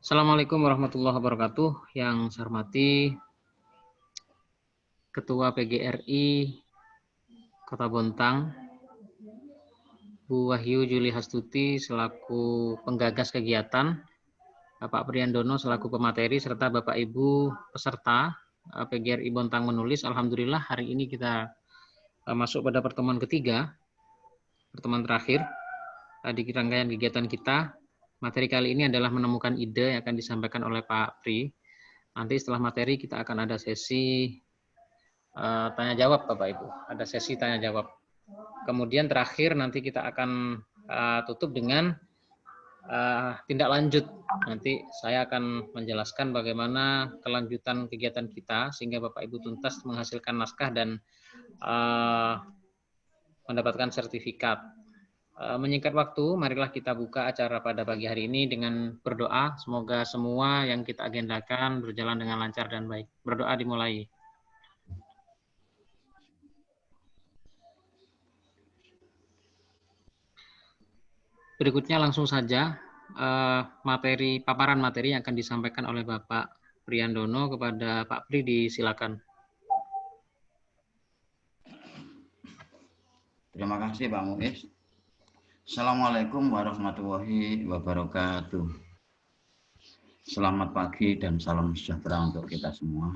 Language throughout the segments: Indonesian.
Assalamualaikum warahmatullahi wabarakatuh. Yang saya hormati Ketua PGRI Kota Bontang, Bu Wahyu Juli Hastuti selaku penggagas kegiatan, Bapak Priandono selaku pemateri, serta Bapak Ibu peserta PGRI Bontang menulis. Alhamdulillah hari ini kita masuk pada pertemuan ketiga, pertemuan terakhir di rangkaian kegiatan kita. Materi kali ini adalah menemukan ide yang akan disampaikan oleh Pak Pri. Nanti setelah materi kita akan ada sesi tanya jawab Bapak Ibu. Ada sesi tanya jawab. Kemudian terakhir nanti kita akan tutup dengan tindak lanjut. Nanti saya akan menjelaskan bagaimana kelanjutan kegiatan kita sehingga Bapak Ibu tuntas menghasilkan naskah dan mendapatkan sertifikat. Menyingkat waktu, marilah kita buka acara pada pagi hari ini dengan berdoa. Semoga semua yang kita agendakan berjalan dengan lancar dan baik. Berdoa dimulai. Berikutnya langsung saja paparan materi yang akan disampaikan oleh Bapak Priandono kepada Pak Pri, disilakan. Terima kasih Pak Muiz. Assalamualaikum warahmatullahi wabarakatuh. Selamat pagi dan salam sejahtera untuk kita semua.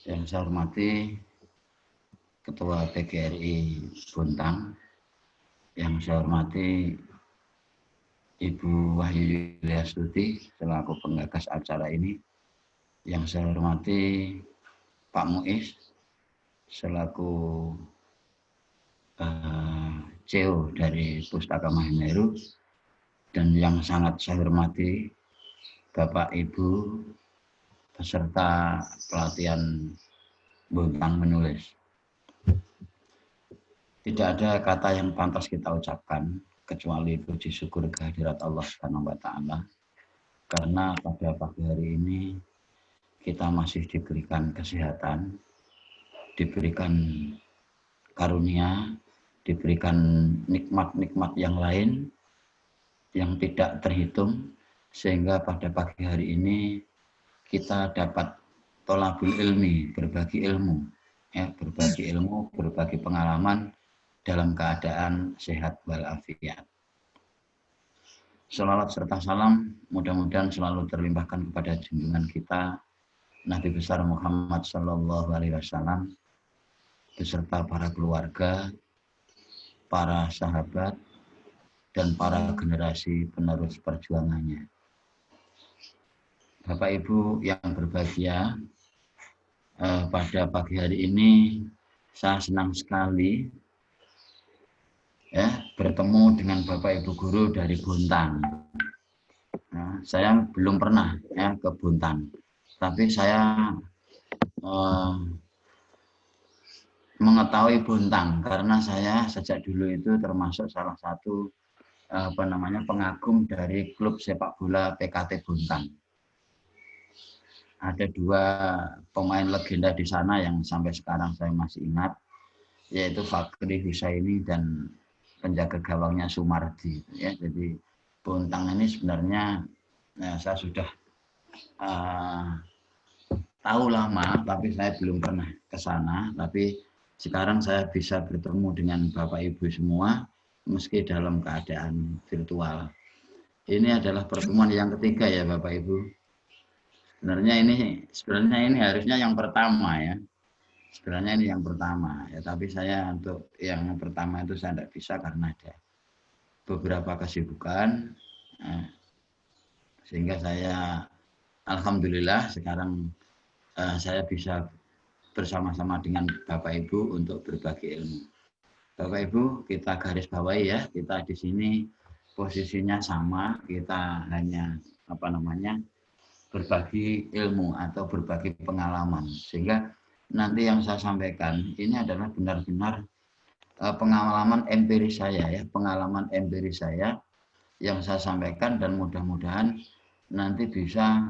Yang saya hormati Ketua PGRI Bontang, yang saya hormati Ibu Wahyu Juli Hastuti selaku penggagas acara ini, yang saya hormati Pak Muiz selaku CEO dari Pustaka Mahameru, dan yang sangat saya hormati Bapak Ibu peserta pelatihan Bontang menulis. Tidak ada kata yang pantas kita ucapkan kecuali puji syukur kehadirat Allah Subhanahu wa taala, karena pada pagi hari ini kita masih diberikan kesehatan, diberikan karunia, diberikan nikmat-nikmat yang lain yang tidak terhitung, sehingga pada pagi hari ini kita dapat tolabul ilmi, berbagi ilmu, berbagi ilmu, berbagi pengalaman dalam keadaan sehat walafiat. Shalawat serta salam mudah-mudahan selalu terlimpahkan kepada junjungan kita Nabi besar Muhammad Sallallahu Alaihi Wasallam beserta para keluarga, para sahabat, dan para generasi penerus perjuangannya. Bapak Ibu yang berbahagia, pada pagi hari ini saya senang sekali bertemu dengan Bapak Ibu guru dari Bontang. Nah, saya belum pernah ke Bontang, tapi saya mengetahui Bontang karena saya sejak dulu itu termasuk salah satu pengagum dari klub sepak bola PKT Bontang. Ada dua pemain legenda di sana yang sampai sekarang saya masih ingat, yaitu Fakri Husaini dan penjaga gawangnya Sumardi. Ya, jadi Bontang ini sebenarnya saya sudah tahu lama, tapi saya belum pernah ke sana. Tapi sekarang saya bisa bertemu dengan Bapak Ibu semua, meski dalam keadaan virtual. Ini adalah pertemuan yang ketiga ya Bapak Ibu. Sebenarnya ini harusnya yang pertama ya. Sebenarnya ini yang pertama ya, tapi saya untuk yang pertama itu saya tidak bisa karena ada beberapa kesibukan. Sehingga saya alhamdulillah sekarang saya bisa bersama-sama dengan Bapak Ibu untuk berbagi ilmu. Bapak Ibu, kita garis bawahi ya, kita di sini posisinya sama, kita hanya berbagi ilmu atau berbagi pengalaman, sehingga nanti yang saya sampaikan ini adalah benar-benar pengalaman empiris saya ya, pengalaman empiris saya yang saya sampaikan, dan mudah-mudahan nanti bisa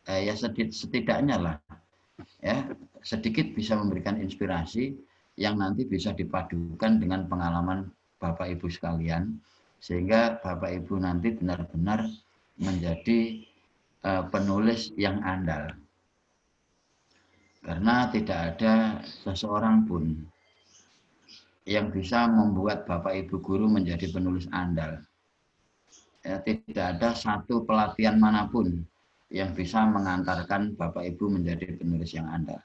ya setidaknya lah ya sedikit bisa memberikan inspirasi yang nanti bisa dipadukan dengan pengalaman Bapak Ibu sekalian, sehingga Bapak Ibu nanti benar-benar menjadi penulis yang andal. Karena tidak ada seseorang pun yang bisa membuat Bapak Ibu guru menjadi penulis andal. Ya, tidak ada satu pelatihan manapun yang bisa mengantarkan Bapak Ibu menjadi penulis yang andal.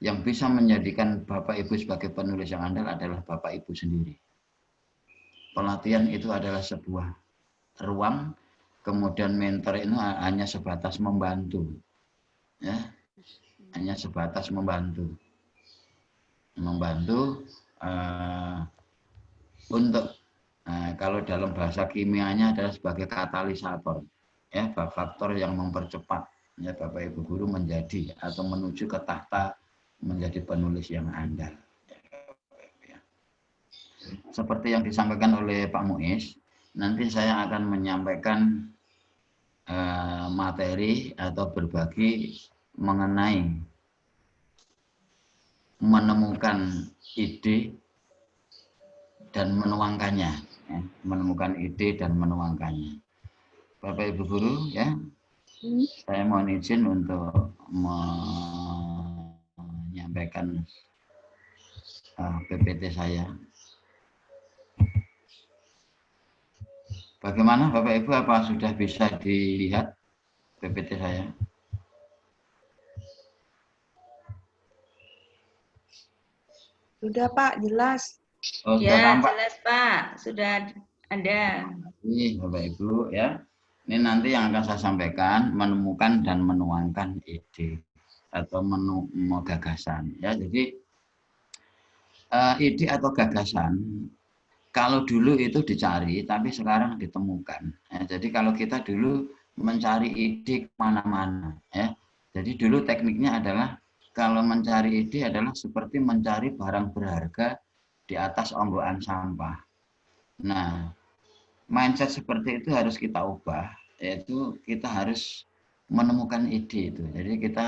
Yang bisa menjadikan Bapak Ibu sebagai penulis yang andal adalah Bapak Ibu sendiri. Pelatihan itu adalah sebuah ruang, kemudian mentor itu hanya sebatas membantu. Ya, hanya sebatas membantu untuk kalau dalam bahasa kimianya adalah sebagai katalisator, ya, faktor yang mempercepat ya Bapak Ibu guru menjadi atau menuju ke tahta menjadi penulis yang andal. Seperti yang disampaikan oleh Pak Muiz, nanti saya akan menyampaikan materi atau berbagi mengenai menemukan ide dan menuangkannya, ya, menemukan ide dan menuangkannya. Bapak Ibu guru, ya, saya mohon izin untuk menyampaikan PPT saya. Bagaimana Bapak Ibu, apa sudah bisa dilihat PPT saya? Sudah Pak, jelas. Oh, Ya, sudah tampak? jelas Pak, sudah ada. Ini Bapak Ibu, ya. Ini nanti yang akan saya sampaikan, menemukan dan menuangkan ide atau gagasan. Ya, jadi ide atau gagasan kalau dulu itu dicari, tapi sekarang ditemukan. Ya, jadi kalau kita dulu mencari ide kemana-mana, ya. Jadi dulu tekniknya adalah kalau mencari ide adalah seperti mencari barang berharga di atas onggokan sampah. Nah, mindset seperti itu harus kita ubah, yaitu kita harus menemukan ide itu. Jadi kita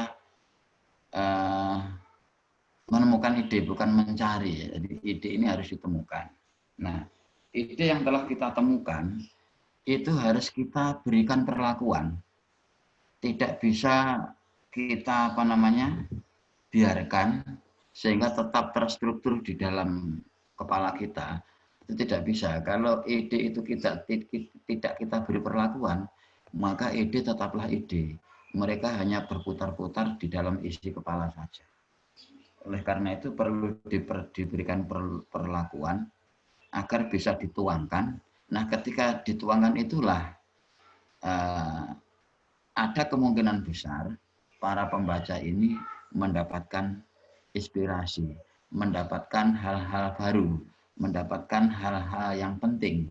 menemukan ide, bukan mencari. Jadi ide ini harus ditemukan. Nah, ide yang telah kita temukan itu harus kita berikan perlakuan. Tidak bisa kita biarkan sehingga tetap terstruktur di dalam kepala kita. Itu tidak bisa. Kalau ide itu tidak kita beri perlakuan, maka ide tetaplah ide. Mereka hanya berputar-putar di dalam isi kepala saja. Oleh karena itu perlu diberikan perlakuan agar bisa dituangkan. Nah, ketika dituangkan itulah ada kemungkinan besar para pembaca ini mendapatkan inspirasi, mendapatkan hal-hal baru, mendapatkan hal-hal yang penting,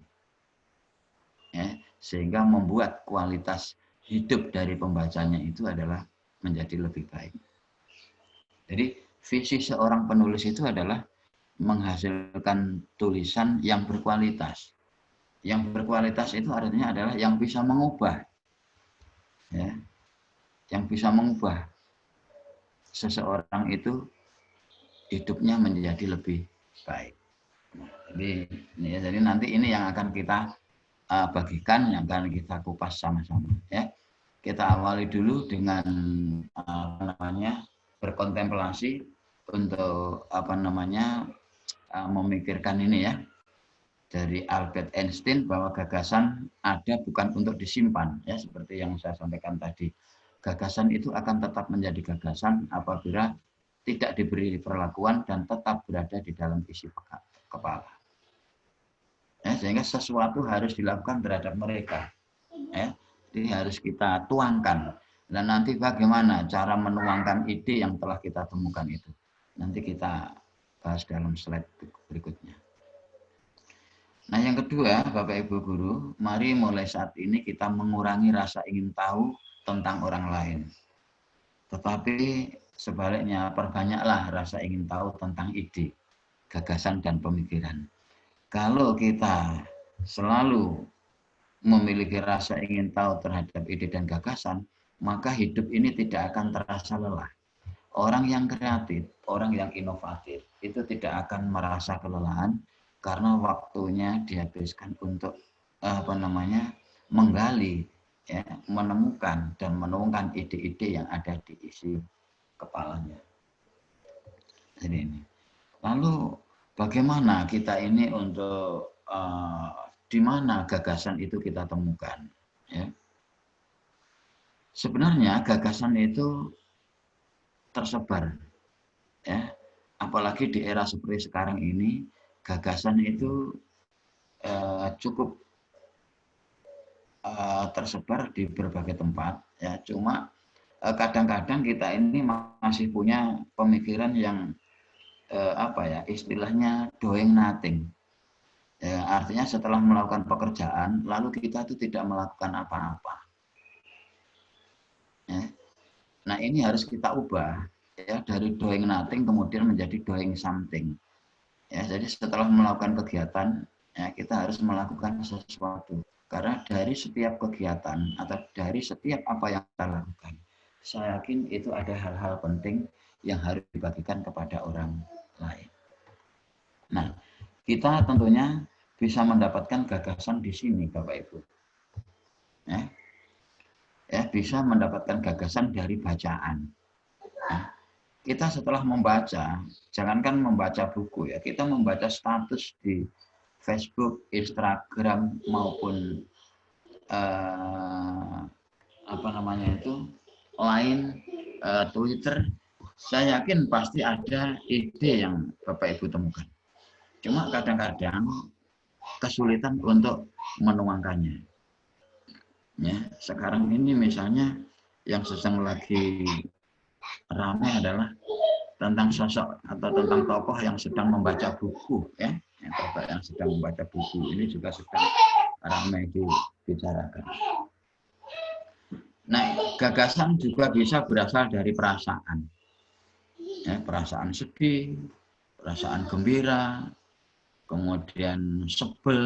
ya, sehingga membuat kualitas hidup dari pembacanya itu adalah menjadi lebih baik. Jadi visi seorang penulis itu adalah menghasilkan tulisan yang berkualitas. Yang berkualitas itu artinya adalah yang bisa mengubah, ya, yang bisa mengubah seseorang itu hidupnya menjadi lebih baik. Jadi nanti ini yang akan kita bagikan, yang akan kita kupas sama-sama. Ya, kita awali dulu dengan berkontemplasi untuk memikirkan ini, ya, dari Albert Einstein bahwa gagasan ada bukan untuk disimpan, ya, seperti yang saya sampaikan tadi. Gagasan itu akan tetap menjadi gagasan apabila tidak diberi perlakuan dan tetap berada di dalam isi kepala. Ya, sehingga sesuatu harus dilakukan terhadap mereka. Ya, jadi harus kita tuangkan. Dan nanti bagaimana cara menuangkan ide yang telah kita temukan itu. Nanti kita bahas dalam slide berikutnya. Nah, yang kedua, Bapak Ibu guru, mari mulai saat ini kita mengurangi rasa ingin tahu tentang orang lain. Tetapi sebaliknya, perbanyaklah rasa ingin tahu tentang ide, gagasan, dan pemikiran. Kalau kita selalu memiliki rasa ingin tahu terhadap ide dan gagasan, maka hidup ini tidak akan terasa lelah. Orang yang kreatif, orang yang inovatif, itu tidak akan merasa kelelahan karena waktunya dihabiskan untuk menggali ya, menemukan dan menuangkan ide-ide yang ada di isi kepalanya. Jadi ini. Lalu bagaimana kita ini untuk di mana gagasan itu kita temukan? Ya. Sebenarnya gagasan itu tersebar, ya. Apalagi di era seperti sekarang ini, gagasan itu cukup tersebar di berbagai tempat. Ya, cuma kadang-kadang kita ini masih punya pemikiran yang istilahnya doing nothing. Ya, artinya setelah melakukan pekerjaan, lalu kita itu tidak melakukan apa-apa. Ya. Nah, ini harus kita ubah, ya, dari doing nothing kemudian menjadi doing something. Ya, jadi setelah melakukan kegiatan, ya, kita harus melakukan sesuatu. Karena dari setiap kegiatan atau dari setiap apa yang kita lakukan, saya yakin itu ada hal-hal penting yang harus dibagikan kepada orang lain. Nah, kita tentunya bisa mendapatkan gagasan di sini, Bapak Ibu. Ya, bisa mendapatkan gagasan dari bacaan. Nah, kita setelah membaca, jangankan membaca buku, ya, kita membaca status di Facebook, Instagram maupun Line, Twitter, saya yakin pasti ada ide yang Bapak Ibu temukan. Cuma kadang-kadang kesulitan untuk menuangkannya. Ya, sekarang ini misalnya yang sedang lagi ramai adalah tentang sosok atau tentang tokoh yang sedang membaca buku, ya. Tokoh yang sedang membaca buku ini juga sedang ramai dibicarakan. Nah, gagasan juga bisa berasal dari perasaan, ya, perasaan sedih, perasaan gembira, kemudian sebel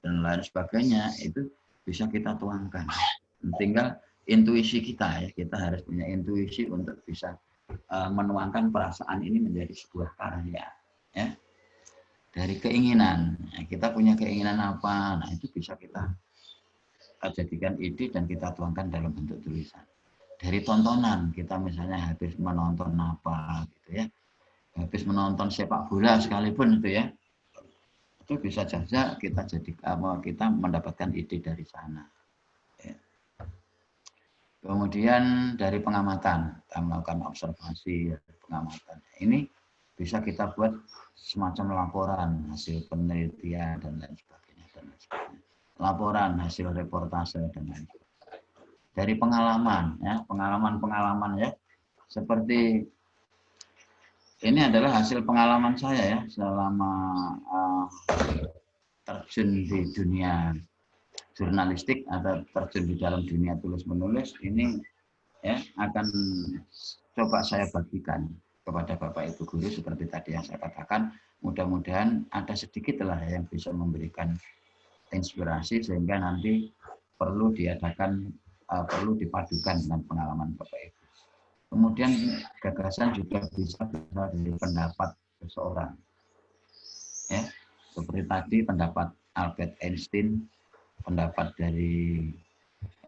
dan lain sebagainya, itu bisa kita tuangkan. Tinggal intuisi kita, ya, kita harus punya intuisi untuk bisa menuangkan perasaan ini menjadi sebuah karya, ya. Dari keinginan, ya, kita punya keinginan apa, nah itu bisa kita jadikan ide dan kita tuangkan dalam bentuk tulisan. Dari tontonan, kita misalnya habis menonton apa gitu, ya, habis menonton sepak bola sekalipun itu, ya, itu bisa saja kita mendapatkan ide dari sana. Ya. Kemudian dari pengamatan, kita melakukan observasi, pengamatan. Ini bisa kita buat semacam laporan hasil penelitian dan lain sebagainya. Laporan hasil reportase dan lain sebagainya. Dari pengalaman, ya, pengalaman, ya, seperti ini adalah hasil pengalaman saya, ya, selama terjun di dunia jurnalistik atau terjun di dalam dunia tulis menulis ini, ya, akan coba saya bagikan kepada Bapak Ibu guru seperti tadi yang saya katakan. Mudah-mudahan ada sedikit lah yang bisa memberikan inspirasi sehingga nanti perlu dipadukan dengan pengalaman Bapak Ibu. Kemudian gagasan juga bisa dari pendapat seseorang, ya, seperti tadi pendapat Albert Einstein, pendapat dari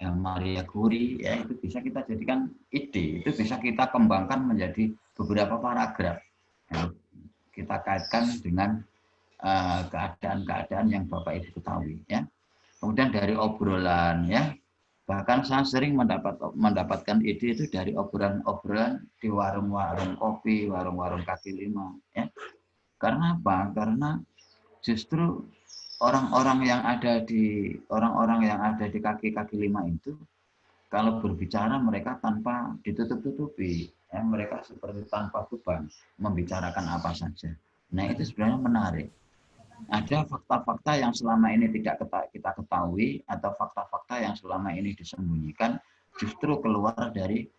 Maria Curie, ya, itu bisa kita jadikan ide, itu bisa kita kembangkan menjadi beberapa paragraf, ya, kita kaitkan dengan keadaan-keadaan yang Bapak Ibu ketahui, ya. Kemudian dari obrolan, ya, bahkan saya sering mendapatkan ide itu dari obrolan di warung-warung kopi, warung-warung kaki lima, ya. Karena apa? Karena justru orang-orang yang ada di kaki lima itu, kalau berbicara mereka tanpa ditutup-tutupi, ya, mereka seperti tanpa beban membicarakan apa saja. Nah, itu sebenarnya menarik. Ada fakta-fakta yang selama ini tidak kita ketahui atau fakta-fakta yang selama ini disembunyikan justru keluar dari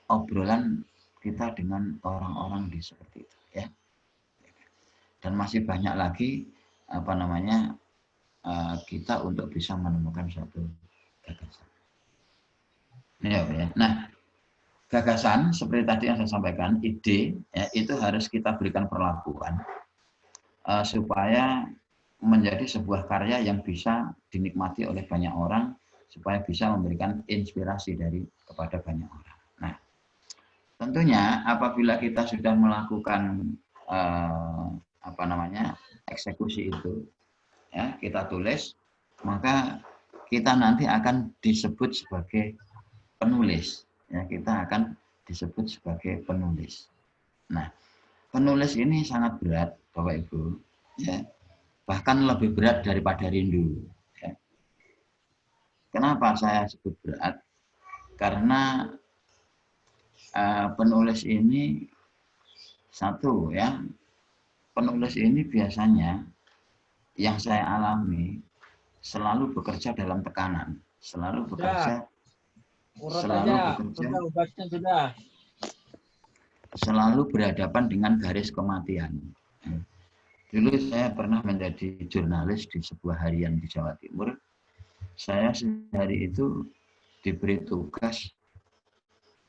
obrolan kita dengan orang-orang di seperti itu, ya. Dan masih banyak lagi kita untuk bisa menemukan suatu gagasan. Ya. Nah, gagasan seperti tadi yang saya sampaikan, ide, ya, itu harus kita berikan perlakuan supaya menjadi sebuah karya yang bisa dinikmati oleh banyak orang supaya bisa memberikan inspirasi kepada banyak orang. Nah, tentunya apabila kita sudah melakukan eksekusi itu, ya, kita tulis, maka kita nanti akan disebut sebagai penulis. Ya, kita akan disebut sebagai penulis. Nah, penulis ini sangat berat, Bapak Ibu. Ya, bahkan lebih berat daripada rindu. Ya. Kenapa saya sebut berat? Karena penulis ini satu, ya, penulis ini biasanya yang saya alami selalu bekerja dalam tekanan, selalu bekerja, selalu berhadapan dengan garis kematian. Dulu saya pernah menjadi jurnalis di sebuah harian di Jawa Timur. Saya sehari itu diberi tugas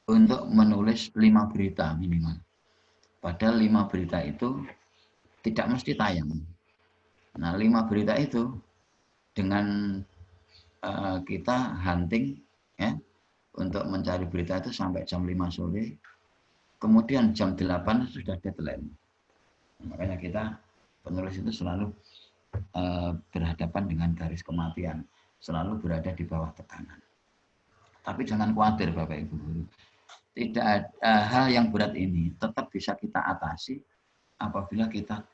untuk menulis 5 berita minimal. Padahal 5 berita itu tidak mesti tayang. Nah, 5 berita itu dengan kita hunting, ya, untuk mencari berita itu sampai jam 5 sore. Kemudian jam 8 sudah deadline. Makanya kita penulis itu selalu berhadapan dengan garis kematian, selalu berada di bawah tekanan. Tapi jangan khawatir Bapak Ibu Guru. Tidak ada hal yang berat ini tetap bisa kita atasi apabila kita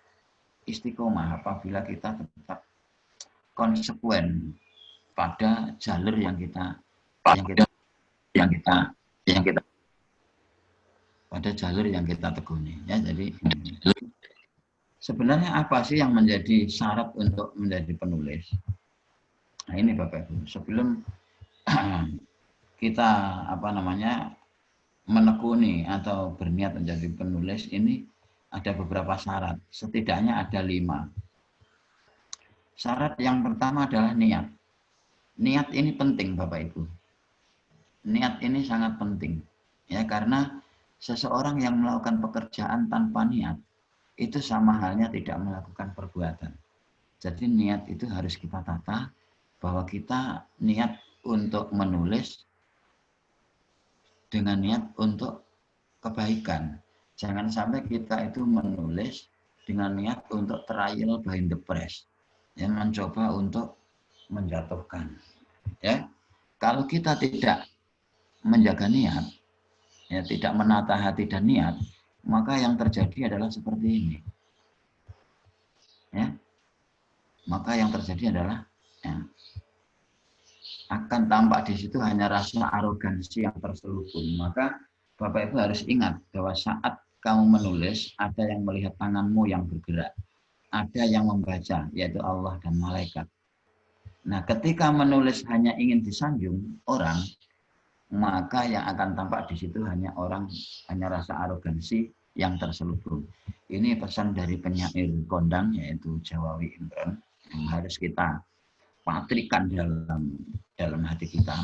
istiqomah, apabila kita tetap konsekuen pada jalur yang kita pada jalur yang kita tekuni, ya. Jadi sebenarnya apa sih yang menjadi syarat untuk menjadi penulis? Nah, ini Bapak Ibu, sebelum kita menekuni atau berniat menjadi penulis ini ada beberapa syarat, setidaknya ada 5. Syarat yang pertama adalah niat. Niat ini penting Bapak Ibu. Niat ini sangat penting, ya, karena seseorang yang melakukan pekerjaan tanpa niat itu sama halnya tidak melakukan perbuatan. Jadi niat itu harus kita tata, bahwa kita niat untuk menulis dengan niat untuk kebaikan. Jangan sampai kita itu menulis dengan niat untuk trial by the press, yang mencoba untuk menjatuhkan. Ya, kalau kita tidak menjaga niat, ya, tidak menata hati dan niat, maka yang terjadi adalah seperti ini. Ya, maka yang terjadi adalah, ya, akan tampak di situ hanya rasa arogansi yang terselubung. Maka Bapak Ibu harus ingat bahwa saat kamu menulis, ada yang melihat tanganmu yang bergerak, ada yang membaca, yaitu Allah dan malaikat. Nah, ketika menulis hanya ingin disanjung orang, maka yang akan tampak di situ hanya rasa arogansi yang terselubung. Ini pesan dari penyair kondang, yaitu Jawawi Imron, yang harus kita patrikan dalam hati kita.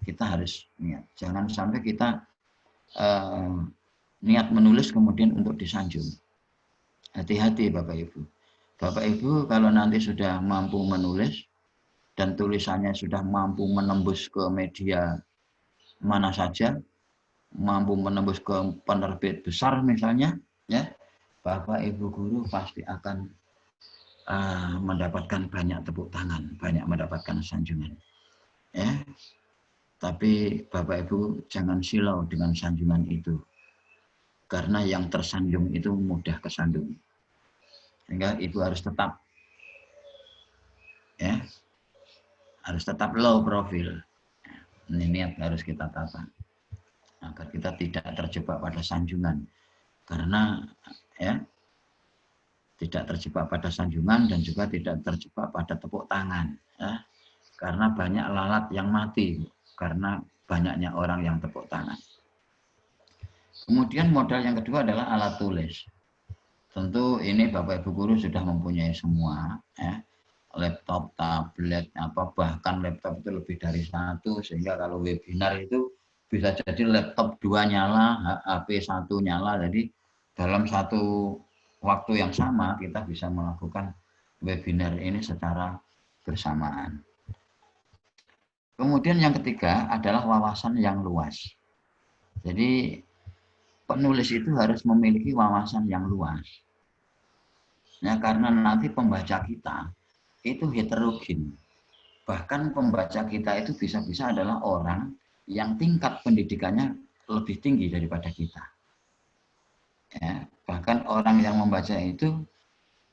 Kita harus niat. Jangan sampai kita niat menulis kemudian untuk disanjung. Hati-hati Bapak Ibu. Bapak Ibu kalau nanti sudah mampu menulis dan tulisannya sudah mampu menembus ke media mana saja, mampu menembus ke penerbit besar misalnya, ya, Bapak Ibu Guru pasti akan mendapatkan banyak tepuk tangan, banyak mendapatkan sanjungan. Ya. Tapi Bapak Ibu jangan silau dengan sanjungan itu. Karena yang tersanjung itu mudah kesandung. Sehingga Ibu harus tetap, ya, harus tetap low profile. Ini niat harus kita tata agar kita tidak terjebak pada sanjungan. Karena, ya, tidak terjebak pada sanjungan dan juga tidak terjebak pada tepuk tangan, ya. Karena banyak lalat yang mati karena banyaknya orang yang tepuk tangan. Kemudian modal yang kedua adalah alat tulis. Tentu ini Bapak Ibu Guru sudah mempunyai semua, ya. Laptop, tablet, bahkan laptop itu lebih dari 1, sehingga kalau webinar itu bisa jadi laptop 2 nyala, HP 1 nyala, jadi dalam satu waktu yang sama kita bisa melakukan webinar ini secara bersamaan. Kemudian yang ketiga adalah wawasan yang luas. Jadi penulis itu harus memiliki wawasan yang luas. Ya, karena nanti pembaca kita itu heterogen. Bahkan pembaca kita itu bisa-bisa adalah orang yang tingkat pendidikannya lebih tinggi daripada kita. Ya, bahkan orang yang membaca itu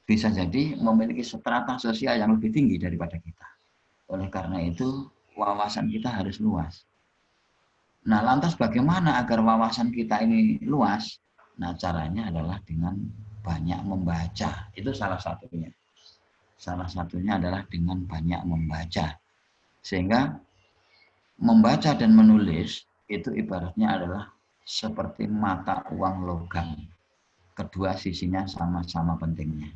bisa jadi memiliki strata sosial yang lebih tinggi daripada kita. Oleh karena itu, wawasan kita harus luas. Nah, lantas bagaimana agar wawasan kita ini luas? Nah, caranya adalah dengan banyak membaca. Itu salah satunya. Salah satunya adalah dengan banyak membaca. Sehingga membaca dan menulis itu ibaratnya adalah seperti mata uang logam. Kedua sisinya sama-sama pentingnya.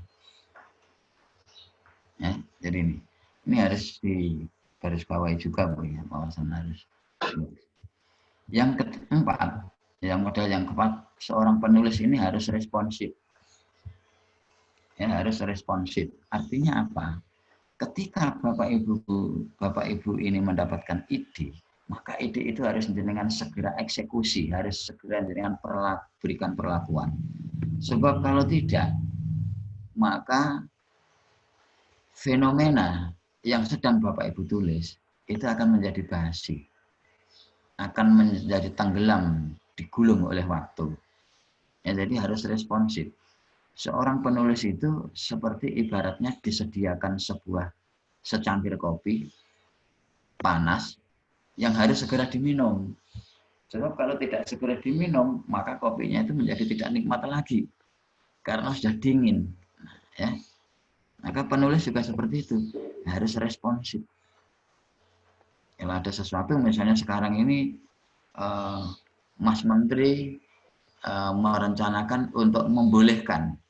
Ya, jadi ini harus digarisbawahi juga, Bu, ya, wawasan harus. Yang keempat, model yang keempat, seorang penulis ini harus responsif. Ya, harus responsif. Artinya apa? Ketika Bapak Ibu ini mendapatkan ide, maka ide itu harus dengan segera eksekusi, harus segera dengan berikan perlakuan. Sebab kalau tidak, maka fenomena yang sedang Bapak Ibu tulis itu akan menjadi basi, akan menjadi tenggelam, digulung oleh waktu. Ya, jadi harus responsif. Seorang penulis itu seperti ibaratnya disediakan sebuah secangkir kopi panas yang harus segera diminum. Sebab kalau tidak segera diminum, maka kopinya itu menjadi tidak nikmat lagi karena sudah dingin. Ya, maka penulis juga seperti itu, harus responsif. Kalau ada sesuatu, misalnya sekarang ini Mas Menteri merencanakan untuk membolehkan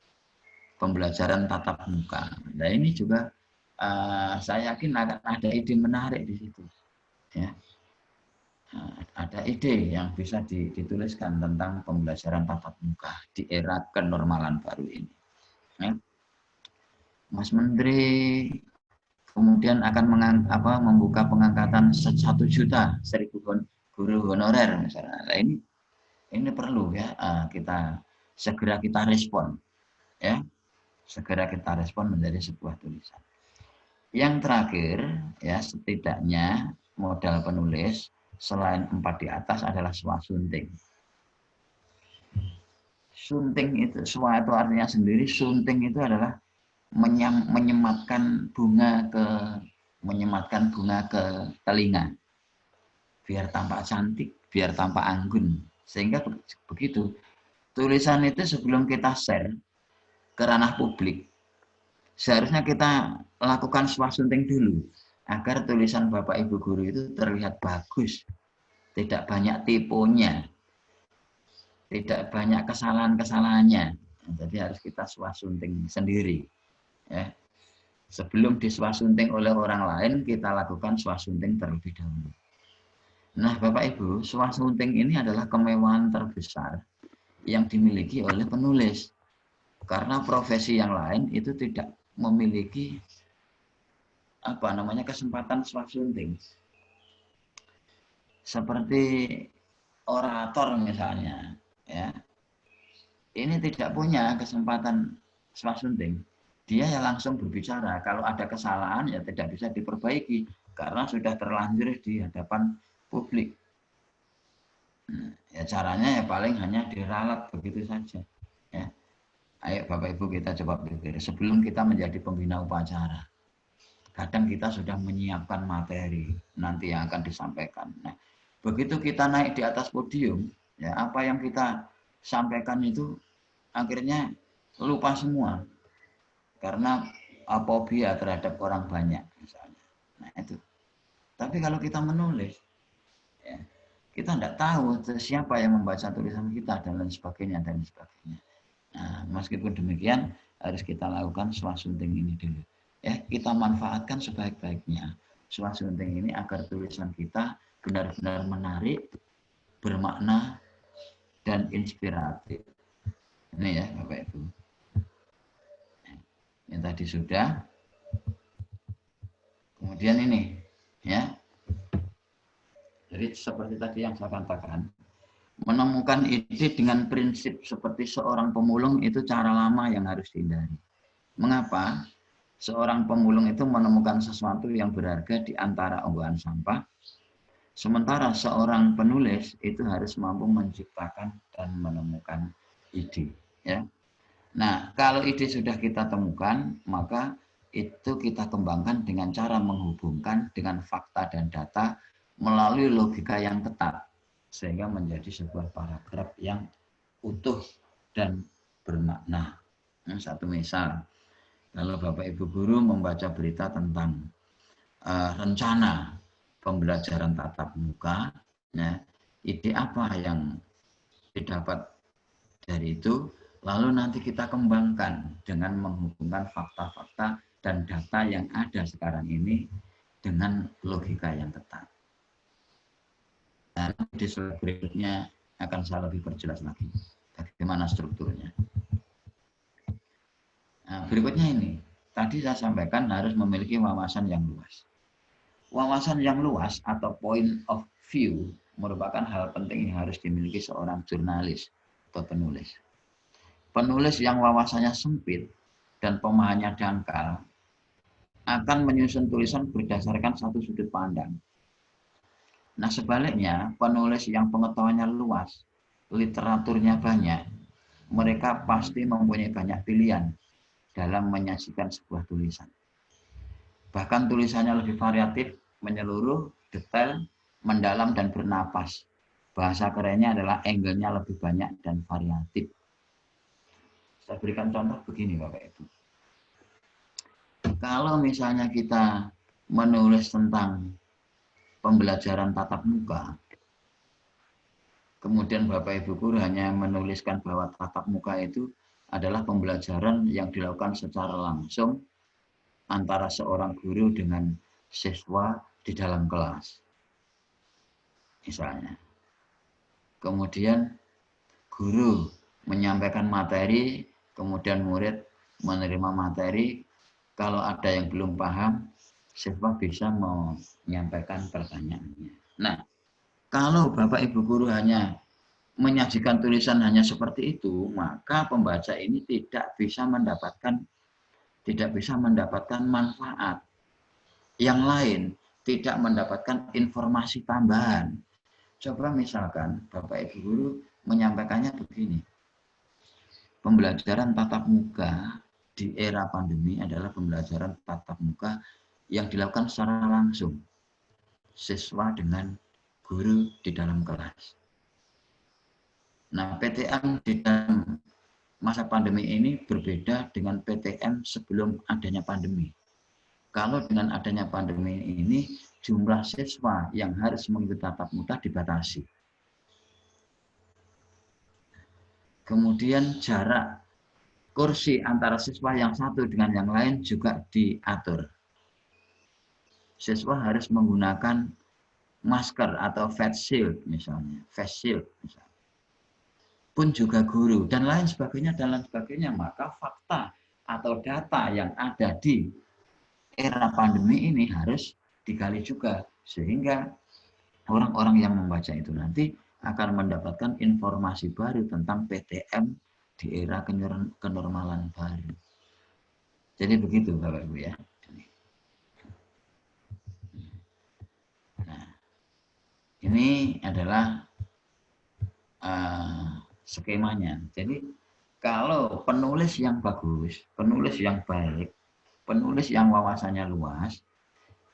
pembelajaran tatap muka. Nah, ini juga saya yakin akan ada ide menarik di situ. Ya. Ada ide yang bisa dituliskan tentang pembelajaran tatap muka di era kenormalan baru ini. Ya. Mas Menteri kemudian akan membuka pengangkatan 1 juta 1.000 guru honorer misalnya. Nah, ini perlu ya kita segera kita respon, ya. Segera kita respon menjadi sebuah tulisan. Yang terakhir, ya, setidaknya modal penulis selain 4 di atas adalah swasunting. Sunting itu, swa itu artinya sendiri, sunting itu adalah menyematkan bunga ke telinga. Biar tampak cantik, biar tampak anggun. Sehingga begitu. Tulisan itu sebelum kita share ke ranah publik, seharusnya kita lakukan swasunting dulu agar tulisan Bapak Ibu guru itu terlihat bagus, tidak banyak tipunya, tidak banyak kesalahan-kesalahannya. Jadi harus kita swasunting sendiri. Ya. Sebelum diswasunting oleh orang lain, kita lakukan swasunting terlebih dahulu. Nah, Bapak Ibu, swasunting ini adalah kemewahan terbesar yang dimiliki oleh penulis. Karena profesi yang lain itu tidak memiliki kesempatan swasunting. Seperti orator misalnya, ya. Ini tidak punya kesempatan swasunting. Dia ya langsung berbicara. Kalau ada kesalahan ya tidak bisa diperbaiki karena sudah terlanjur di hadapan publik. Ya caranya ya paling hanya diralat begitu saja. Ya. Ayo Bapak Ibu kita coba pikir, sebelum kita menjadi pembina upacara, kadang kita sudah menyiapkan materi nanti yang akan disampaikan. Nah, begitu kita naik di atas podium, ya apa yang kita sampaikan itu akhirnya lupa semua karena apobia terhadap orang banyak misalnya. Nah itu. Tapi kalau kita menulis, ya, kita tidak tahu siapa yang membaca tulisan kita dan lain sebagainya dan sebagainya. Nah, meskipun demikian harus kita lakukan swasunting ini dulu. Ya, kita manfaatkan sebaik-baiknya swasunting ini agar tulisan kita benar-benar menarik, bermakna, dan inspiratif. Ini ya, Bapak Ibu. Yang tadi sudah. Kemudian ini, ya. Jadi seperti tadi yang saya katakan, menemukan ide dengan prinsip seperti seorang pemulung itu cara lama yang harus dihindari. Mengapa? Seorang pemulung itu menemukan sesuatu yang berharga di antara onggohan sampah, sementara seorang penulis itu harus mampu menciptakan dan menemukan ide. Ya. Nah, kalau ide sudah kita temukan, maka itu kita kembangkan dengan cara menghubungkan dengan fakta dan data melalui logika yang ketat, sehingga menjadi sebuah paragraf yang utuh dan bermakna. Satu misal, kalau Bapak Ibu Guru membaca berita tentang rencana pembelajaran tatap muka, ya, ide apa yang didapat dari itu, lalu nanti kita kembangkan dengan menghubungkan fakta-fakta dan data yang ada sekarang ini dengan logika yang ketat. Dan di slide berikutnya akan saya lebih perjelas lagi bagaimana strukturnya. Nah, berikutnya ini, tadi saya sampaikan harus memiliki wawasan yang luas. Wawasan yang luas atau point of view merupakan hal penting yang harus dimiliki seorang jurnalis atau penulis. Penulis yang wawasannya sempit dan pemahamannya dangkal akan menyusun tulisan berdasarkan satu sudut pandang. Nah, sebaliknya, penulis yang pengetahuannya luas, literaturnya banyak, mereka pasti mempunyai banyak pilihan dalam menyajikan sebuah tulisan. Bahkan tulisannya lebih variatif, menyeluruh, detail, mendalam, dan bernapas. Bahasa kerennya adalah angle-nya lebih banyak dan variatif. Saya berikan contoh begini Bapak Ibu. Kalau misalnya kita menulis tentang pembelajaran tatap muka, kemudian Bapak Ibu Guru hanya menuliskan bahwa tatap muka itu adalah pembelajaran yang dilakukan secara langsung antara seorang guru dengan siswa di dalam kelas. Misalnya. Kemudian guru menyampaikan materi, kemudian murid menerima materi. Kalau ada yang belum paham, siswa bisa menyampaikan pertanyaannya. Nah, kalau Bapak Ibu Guru hanya menyajikan tulisan hanya seperti itu, maka pembaca ini tidak bisa mendapatkan manfaat. Yang lain tidak mendapatkan informasi tambahan. Coba misalkan Bapak Ibu Guru menyampaikannya begini. Pembelajaran tatap muka di era pandemi adalah pembelajaran tatap muka yang dilakukan secara langsung. Siswa dengan guru di dalam kelas. Nah, PTM di dalam masa pandemi ini berbeda dengan PTM sebelum adanya pandemi. Kalau dengan adanya pandemi ini, jumlah siswa yang harus mengikuti tatap muka dibatasi. Kemudian jarak kursi antara siswa yang satu dengan yang lain juga diatur. Siswa harus menggunakan masker atau face shield misalnya, pun juga guru dan lain sebagainya, maka fakta atau data yang ada di era pandemi ini harus digali juga sehingga orang-orang yang membaca itu nanti akan mendapatkan informasi baru tentang PTM di era kenormalan baru. Jadi begitu Bapak Ibu ya. Nah, ini adalah skemanya. Jadi kalau penulis yang bagus, penulis yang baik, penulis yang wawasannya luas,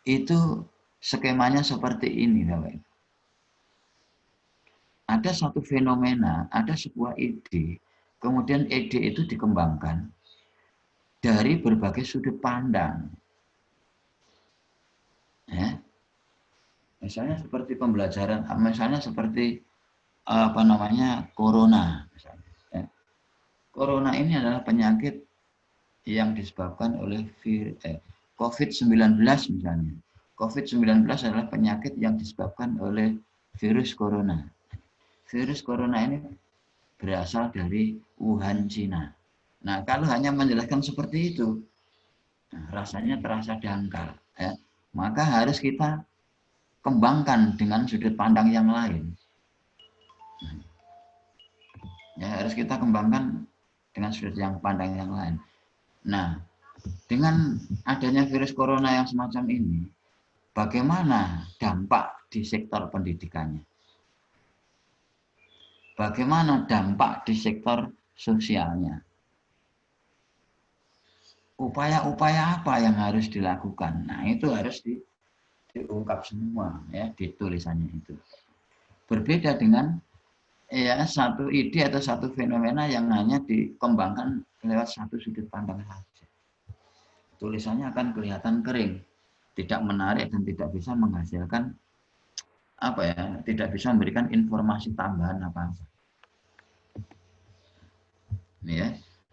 itu skemanya seperti ini Bapak Ibu. Ada satu fenomena, ada sebuah ide, kemudian ide itu dikembangkan dari berbagai sudut pandang. Ya. Misalnya seperti pembelajaran, misalnya seperti corona. Misalnya, ya. Corona ini adalah penyakit yang disebabkan oleh COVID-19 misalnya. COVID-19 adalah penyakit yang disebabkan oleh virus corona. Virus corona ini berasal dari Wuhan, Cina. Nah, kalau hanya menjelaskan seperti itu, rasanya terasa dangkal. Ya. Maka harus kita kembangkan dengan sudut pandang yang lain. Ya, harus kita kembangkan dengan sudut yang pandang yang lain. Nah, dengan adanya virus corona yang semacam ini, bagaimana dampak di sektor pendidikannya? Bagaimana dampak di sektor sosialnya? Upaya-upaya apa yang harus dilakukan? Nah, itu harus diungkap semua ya di tulisannya itu. Berbeda dengan ya satu ide atau satu fenomena yang hanya dikembangkan lewat satu sudut pandang saja. Tulisannya akan kelihatan kering, tidak menarik dan tidak bisa menghasilkan apa ya, tidak bisa memberikan informasi tambahan apa-apa. Ini ya.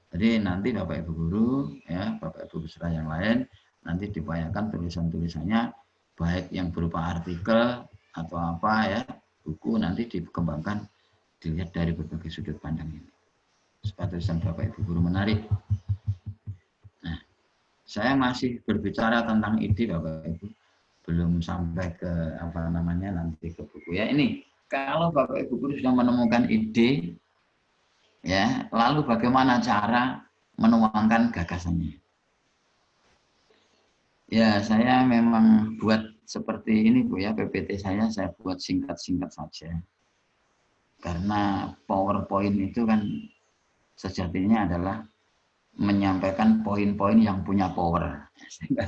Jadi nanti Bapak Ibu guru ya, Bapak Ibu peserta yang lain nanti diupayakan tulisan-tulisannya baik yang berupa artikel atau apa ya, buku nanti dikembangkan dilihat dari berbagai sudut pandang ini. Supaya tulisan Bapak Ibu guru menarik. Nah, saya masih berbicara tentang ide Bapak Ibu, belum sampai ke apa namanya nanti ke buku ya. Ini kalau Bapak Ibu guru sudah menemukan ide ya, lalu bagaimana cara menuangkan gagasannya? Ya, saya memang buat seperti ini Bu ya, PPT saya buat singkat-singkat saja. Karena PowerPoint itu kan sejatinya adalah menyampaikan poin-poin yang punya power. Sehingga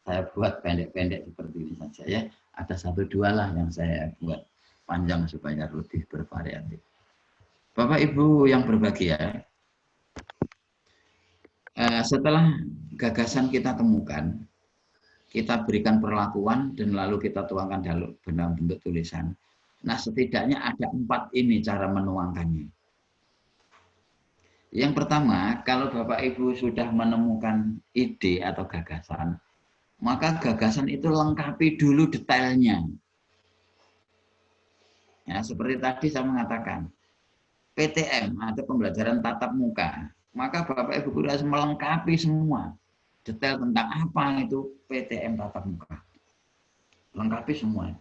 saya buat pendek-pendek seperti ini saja ya. Ada 1-2 lah yang saya buat panjang supaya lebih bervariatif. Bapak Ibu yang berbahagia, setelah gagasan kita temukan, kita berikan perlakuan dan lalu kita tuangkan dalam bentuk tulisan. Nah, setidaknya ada 4 ini cara menuangkannya. Yang pertama, kalau Bapak Ibu sudah menemukan ide atau gagasan, maka gagasan itu lengkapi dulu detailnya. Ya, seperti tadi saya mengatakan, PTM atau pembelajaran tatap muka, maka Bapak Ibu guru harus melengkapi semua detail tentang apa itu PTM tatap muka. Lengkapi semua.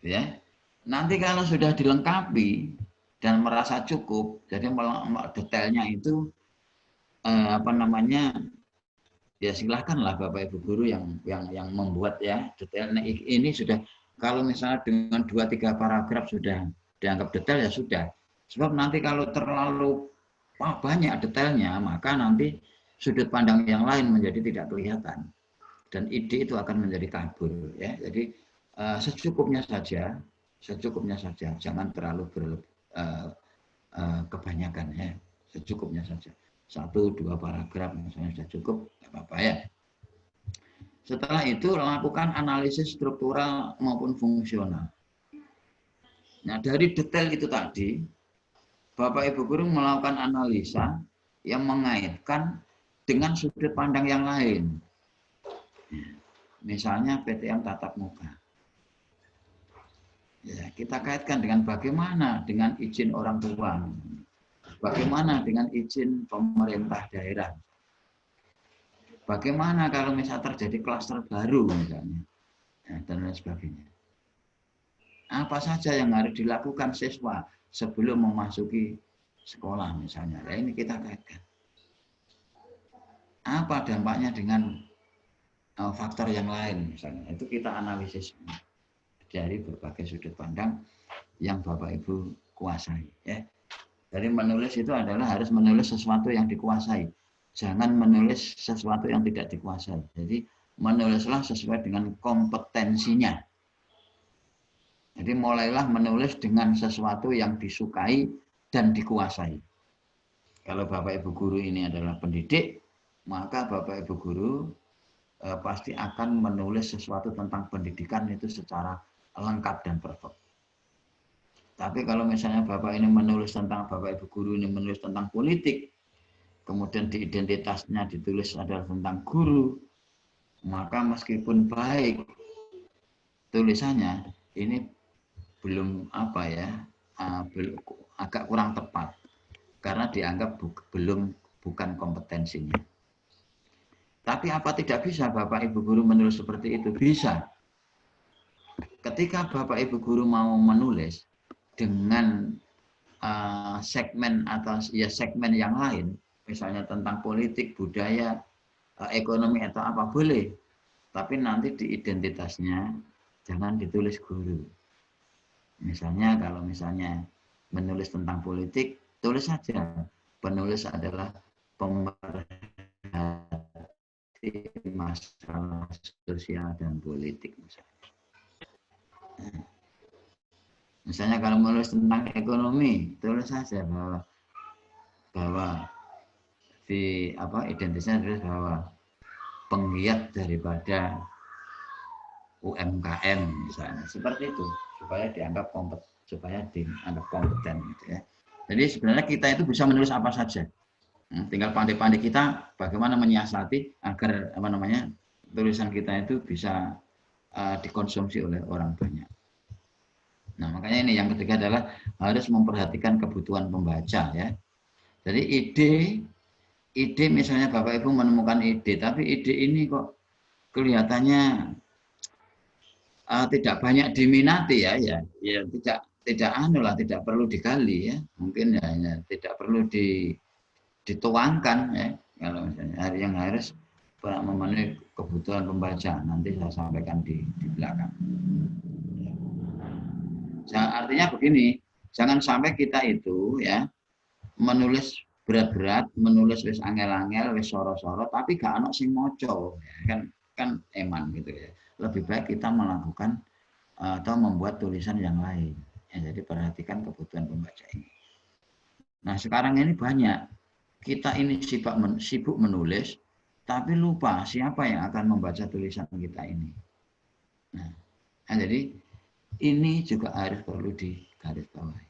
Ya. Nanti kalau sudah dilengkapi dan merasa cukup, jadi detailnya itu apa namanya? Ya silahkanlah Bapak Ibu guru yang membuat ya detailnya ini sudah, kalau misalnya dengan 2-3 paragraf sudah dianggap detail ya sudah. Sebab nanti kalau terlalu banyak detailnya, maka nanti sudut pandang yang lain menjadi tidak kelihatan dan ide itu akan menjadi kabur ya. Jadi secukupnya saja, jangan terlalu kebanyakan ya, secukupnya saja. 1-2 paragraf misalnya sudah cukup, tidak apa-apa ya. Setelah itu lakukan analisis struktural maupun fungsional. Nah, dari detail itu tadi, Bapak Ibu guru melakukan analisa yang mengaitkan dengan sudut pandang yang lain. Misalnya PTM tatap muka. Ya, kita kaitkan dengan bagaimana dengan izin orang tua. Bagaimana dengan izin pemerintah daerah. Bagaimana kalau misalnya terjadi klaster baru misalnya. Dan lain sebagainya. Apa saja yang harus dilakukan siswa sebelum memasuki sekolah misalnya. Ya, ini kita kaitkan. Apa dampaknya dengan faktor yang lain misalnya. Itu kita analisis dari berbagai sudut pandang yang Bapak Ibu kuasai. Ya. Jadi menulis itu adalah harus menulis sesuatu yang dikuasai. Jangan menulis sesuatu yang tidak dikuasai. Jadi menulislah sesuai dengan kompetensinya. Jadi mulailah menulis dengan sesuatu yang disukai dan dikuasai. Kalau Bapak Ibu guru ini adalah pendidik, maka Bapak Ibu guru pasti akan menulis sesuatu tentang pendidikan itu secara lengkap dan perfect. Tapi kalau misalnya Bapak ini menulis tentang, Bapak Ibu guru ini menulis tentang politik, kemudian di identitasnya ditulis adalah tentang guru, maka meskipun baik tulisannya, ini belum apa ya, agak kurang tepat karena dianggap bukan kompetensinya. Tapi apa tidak bisa Bapak Ibu guru menulis seperti itu? Bisa. Ketika Bapak Ibu guru mau menulis dengan segmen atau ya segmen yang lain, misalnya tentang politik, budaya, ekonomi atau apa boleh, tapi nanti di identitasnya jangan ditulis guru. Misalnya kalau misalnya menulis tentang politik, tulis saja penulis adalah pemerhati masalah sosial dan politik misalnya. Misalnya kalau menulis tentang ekonomi, tulis saja bahwa di identitasnya adalah bahwa penggiat daripada UMKM misalnya, seperti itu supaya dianggap kompeten gitu ya. Jadi sebenarnya kita itu bisa menulis apa saja. Tinggal pandai-pandai kita bagaimana menyiasati agar tulisan kita itu bisa dikonsumsi oleh orang banyak. Nah, makanya ini yang ketiga adalah harus memperhatikan kebutuhan pembaca ya. Jadi ide misalnya Bapak Ibu menemukan ide, tapi ide ini kok kelihatannya tidak banyak diminati ya tidak perlu digali ya. Mungkin hanya tidak perlu dituangkan ya. Kalau misalnya yang harus memenuhi kebutuhan pembaca, nanti saya sampaikan di belakang. Artinya begini, jangan sampai kita itu ya menulis berat-berat, menulis wis angel-angel, wis soro-soro, tapi gak ono sing moco, ya. kan eman gitu ya. Lebih baik kita melakukan atau membuat tulisan yang lain. Ya, jadi perhatikan kebutuhan pembaca ini. Nah sekarang ini banyak kita ini sibuk menulis, tapi lupa siapa yang akan membaca tulisan kita ini. Nah jadi ini juga harus perlu digarisbawahi.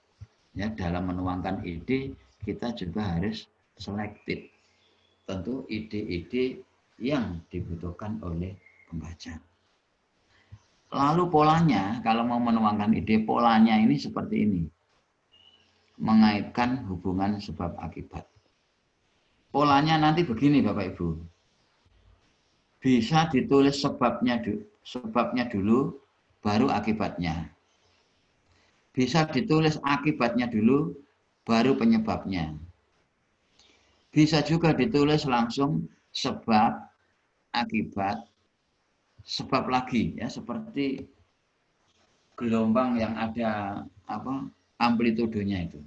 Ya, dalam menuangkan ide kita juga harus selektif. Tentu ide-ide yang dibutuhkan oleh pembaca. Lalu polanya, kalau mau menuangkan ide, polanya ini seperti ini. Mengaitkan hubungan sebab akibat. Polanya nanti begini Bapak Ibu. Bisa ditulis sebabnya dulu, baru akibatnya. Bisa ditulis akibatnya dulu, baru penyebabnya. Bisa juga ditulis langsung sebab, akibat, sebab lagi ya, seperti gelombang yang ada amplitudenya itu.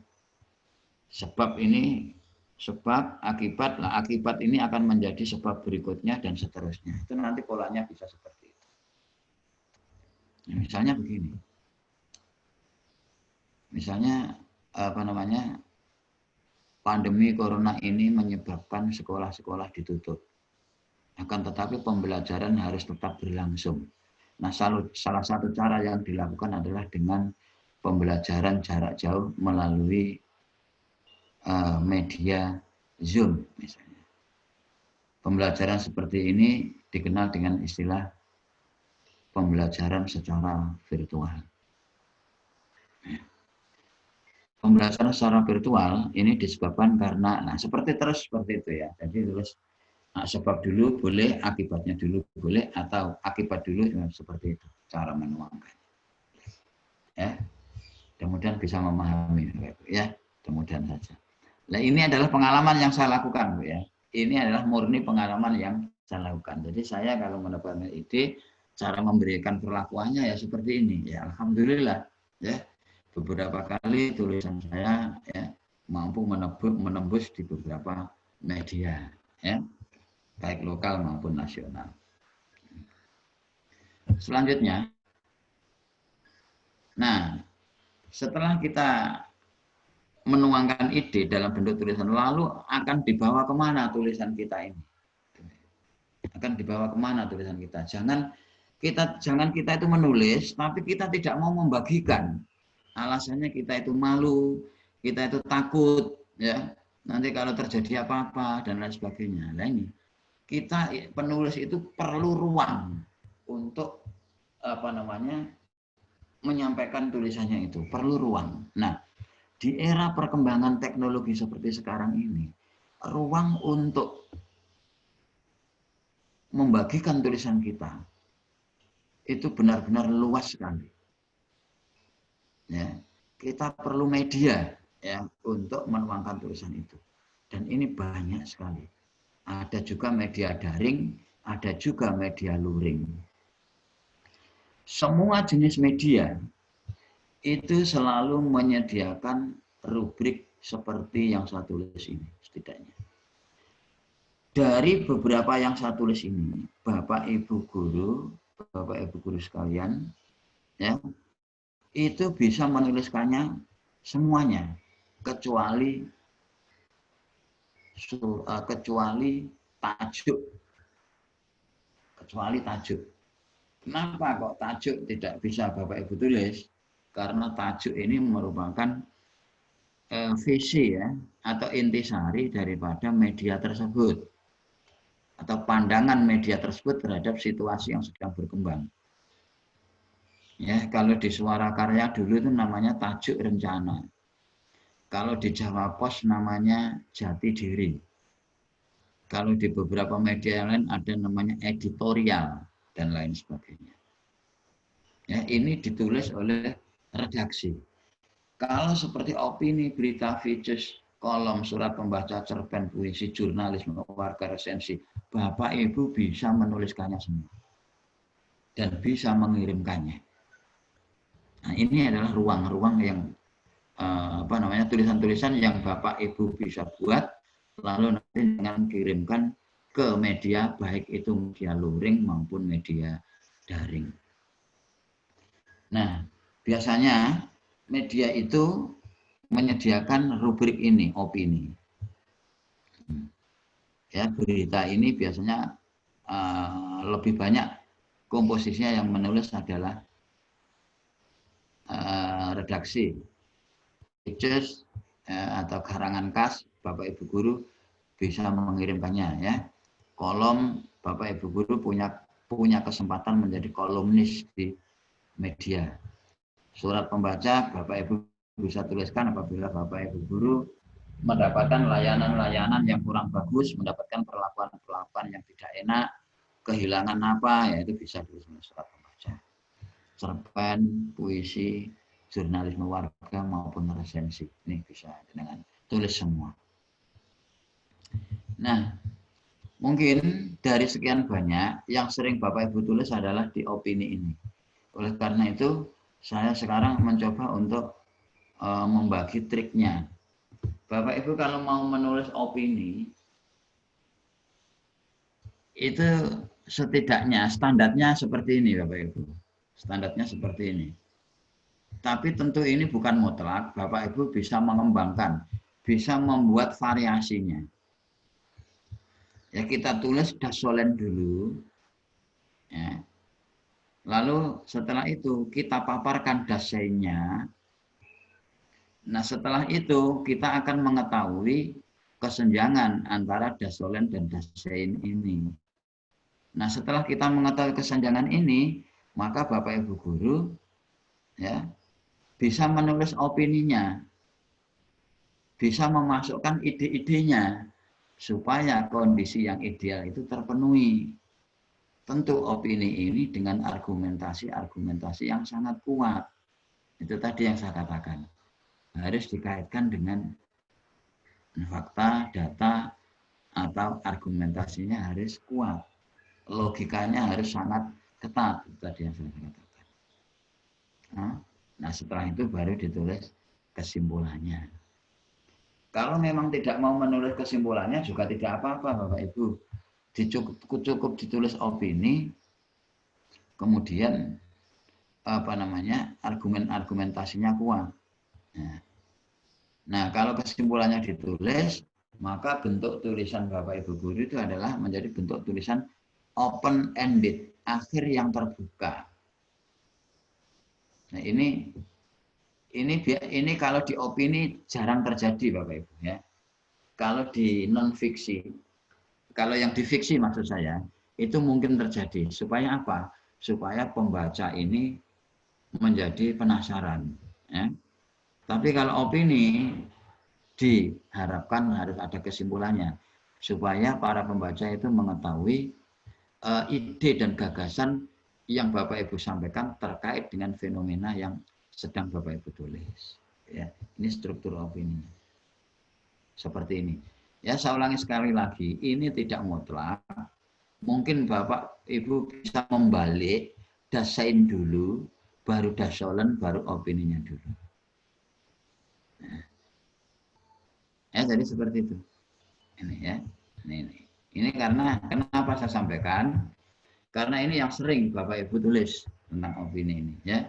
Sebab ini sebab, akibat, akibat ini akan menjadi sebab berikutnya dan seterusnya. Itu nanti polanya bisa seperti itu. Misalnya begini. Misalnya pandemi corona ini menyebabkan sekolah-sekolah ditutup. Akan tetapi pembelajaran harus tetap berlangsung. Nah, salah satu cara yang dilakukan adalah dengan pembelajaran jarak jauh melalui media Zoom misalnya. Pembelajaran seperti ini dikenal dengan istilah pembelajaran secara virtual. Pembelajaran secara virtual ini disebabkan karena, seperti itu ya. Jadi tulis sebab dulu boleh, akibatnya dulu boleh, atau akibat dulu seperti itu cara menuangkan. Ya, kemudian bisa memahami ya, kemudian saja. Nah ini adalah pengalaman yang saya lakukan Bu ya. Ini adalah murni pengalaman yang saya lakukan. Jadi saya kalau mendapatkan ide, cara memberikan perlakuannya ya seperti ini. Ya alhamdulillah ya. Beberapa kali tulisan saya ya mampu menembus di beberapa media ya, baik lokal maupun nasional. Selanjutnya, setelah kita menuangkan ide dalam bentuk tulisan, lalu akan dibawa kemana tulisan kita ini? Akan dibawa kemana tulisan kita? Jangan kita itu menulis, tapi kita tidak mau membagikan. Alasannya kita itu malu, kita itu takut, ya. Nanti kalau terjadi apa-apa dan lain sebagainya. Nah ini, kita penulis itu perlu ruang untuk menyampaikan tulisannya itu, perlu ruang. Nah, di era perkembangan teknologi seperti sekarang ini, ruang untuk membagikan tulisan kita itu benar-benar luas sekali. Ya, kita perlu media ya untuk menuangkan tulisan itu. Dan ini banyak sekali. Ada juga media daring, ada juga media luring. Semua jenis media itu selalu menyediakan rubrik seperti yang saya tulis ini setidaknya. Dari beberapa yang saya tulis ini, Bapak Ibu guru sekalian, ya, itu bisa menuliskannya semuanya kecuali tajuk. Kecuali tajuk. Kenapa kok tajuk tidak bisa Bapak Ibu tulis? Karena tajuk ini merupakan visi ya atau intisari daripada media tersebut atau pandangan media tersebut terhadap situasi yang sedang berkembang. Ya, kalau di Suara Karya dulu itu namanya tajuk rencana. Kalau di Jawa Pos namanya jati diri. Kalau di beberapa media lain ada namanya editorial dan lain sebagainya. Ya, ini ditulis oleh redaksi. Kalau seperti opini, berita, features, kolom, surat pembaca, cerpen, puisi, jurnalisme, warga, resensi, Bapak Ibu bisa menuliskannya semua dan bisa mengirimkannya. Nah, ini adalah ruang-ruang yang tulisan-tulisan yang Bapak Ibu bisa buat lalu nanti dengan kirimkan ke media baik itu media luring maupun media daring. Nah, biasanya media itu menyediakan rubrik ini, opini. Ya, berita ini biasanya lebih banyak komposisinya yang menulis adalah redaksi, features atau karangan khas, Bapak Ibu guru bisa mengirimkannya ya. Kolom, Bapak Ibu guru punya kesempatan menjadi kolumnis di media. Surat pembaca Bapak Ibu bisa tuliskan apabila Bapak Ibu guru mendapatkan layanan-layanan yang kurang bagus, mendapatkan perlakuan-perlakuan yang tidak enak, kehilangan apa, ya itu bisa tulis surat pembaca. Cerpen, puisi, jurnalisme warga maupun resensi. Ini bisa dengan tulis semua. Nah, mungkin dari sekian banyak yang sering Bapak Ibu tulis adalah di opini ini. Oleh karena itu, saya sekarang mencoba untuk membagi triknya. Bapak Ibu kalau mau menulis opini, itu setidaknya standarnya seperti ini Bapak Ibu. Standarnya seperti ini. Tapi tentu ini bukan mutlak, Bapak Ibu bisa mengembangkan, bisa membuat variasinya. Ya kita tulis dasolen dulu. Ya. Lalu setelah itu kita paparkan dasainya. Nah setelah itu kita akan mengetahui kesenjangan antara dasolen dan dasein ini. Nah setelah kita mengetahui kesenjangan ini, maka Bapak Ibu guru ya bisa menulis opininya, bisa memasukkan ide-idenya supaya kondisi yang ideal itu terpenuhi. Tentu opini ini dengan argumentasi yang sangat kuat. Itu tadi yang saya katakan. Harus dikaitkan dengan fakta, data, atau argumentasinya harus kuat. Logikanya harus sangat ketat. Itu tadi yang saya katakan. Nah, setelah itu baru ditulis kesimpulannya. Kalau memang tidak mau menulis kesimpulannya juga tidak apa-apa Bapak Ibu. Cukup ditulis opini, kemudian argumentasinya kuat. Nah, kalau kesimpulannya ditulis, maka bentuk tulisan Bapak Ibu guru itu adalah menjadi bentuk tulisan open-ended, akhir yang terbuka. Nah, ini kalau di opini jarang terjadi Bapak Ibu ya. Kalau di non fiksi, kalau yang di fiksi maksud saya, itu mungkin terjadi. Supaya apa? Supaya pembaca ini menjadi penasaran. Ya. Tapi kalau opini, diharapkan harus ada kesimpulannya. Supaya para pembaca itu mengetahui ide dan gagasan yang Bapak Ibu sampaikan terkait dengan fenomena yang sedang Bapak Ibu tulis. Ya, ini struktur opini. Seperti ini. Ya, saya ulangi sekali lagi, ini tidak mutlak. Mungkin Bapak Ibu bisa membalik, dasain dulu, baru dasolen, baru opininya dulu. Nah. Ya, jadi seperti itu. Ini ya. Ini karena kenapa saya sampaikan? Karena ini yang sering Bapak Ibu tulis tentang opini ini ya.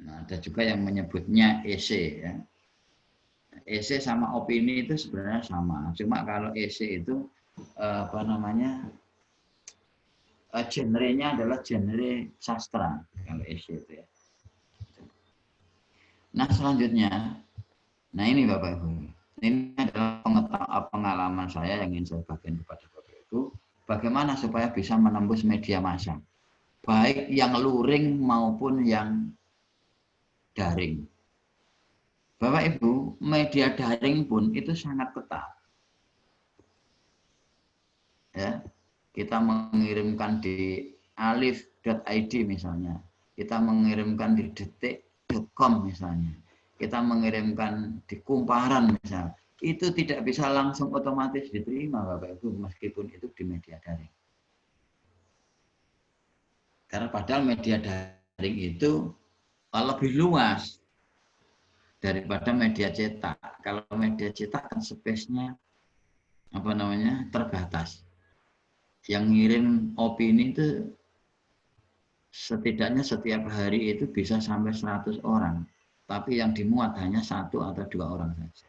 Nah, ada juga yang menyebutnya esai ya. Esai sama opini itu sebenarnya sama. Cuma kalau esai itu apa namanya? Genrenya adalah genre sastra kalau esai itu ya. Nah, selanjutnya nah ini Bapak Ibu. Ini adalah pengalaman saya yang ingin saya bagikan kepada Bapak Ibu. Bagaimana supaya bisa menembus media massa. Baik yang luring maupun yang daring. Bapak Ibu, media daring pun itu sangat ketat. Ya, kita mengirimkan di alif.id misalnya. Kita mengirimkan di detik.com misalnya. Kita mengirimkan di kumparan misalnya. Itu tidak bisa langsung otomatis diterima Bapak Ibu meskipun itu di media daring. Karena padahal media daring itu lebih luas daripada media cetak. Kalau media cetak kan space-nya apa namanya terbatas. Yang ngirim opini itu setidaknya setiap hari itu bisa sampai 100 orang. Tapi yang dimuat hanya 1 atau 2 orang saja.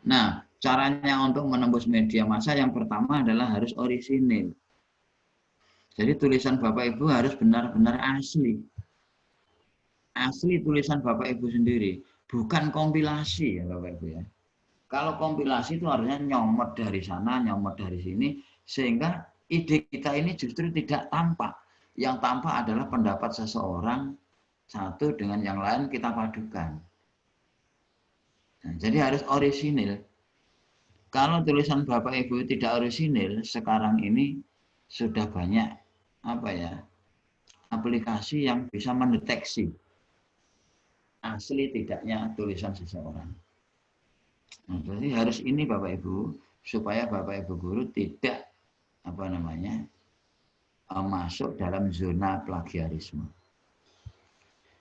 Nah, caranya untuk menembus media massa yang pertama adalah harus orisinil. Jadi tulisan Bapak Ibu harus benar-benar asli. Asli tulisan Bapak Ibu sendiri. Bukan kompilasi ya Bapak Ibu ya. Kalau kompilasi itu harusnya nyomot dari sana, nyomot dari sini. Sehingga ide kita ini justru tidak tampak. Yang tampak adalah pendapat seseorang satu dengan yang lain kita padukan. Nah, jadi harus orisinil. Kalau tulisan Bapak Ibu tidak orisinil, sekarang ini sudah banyak aplikasi yang bisa mendeteksi asli tidaknya tulisan seseorang. Nah, jadi harus ini Bapak Ibu supaya Bapak Ibu guru tidak masuk dalam zona plagiarisme.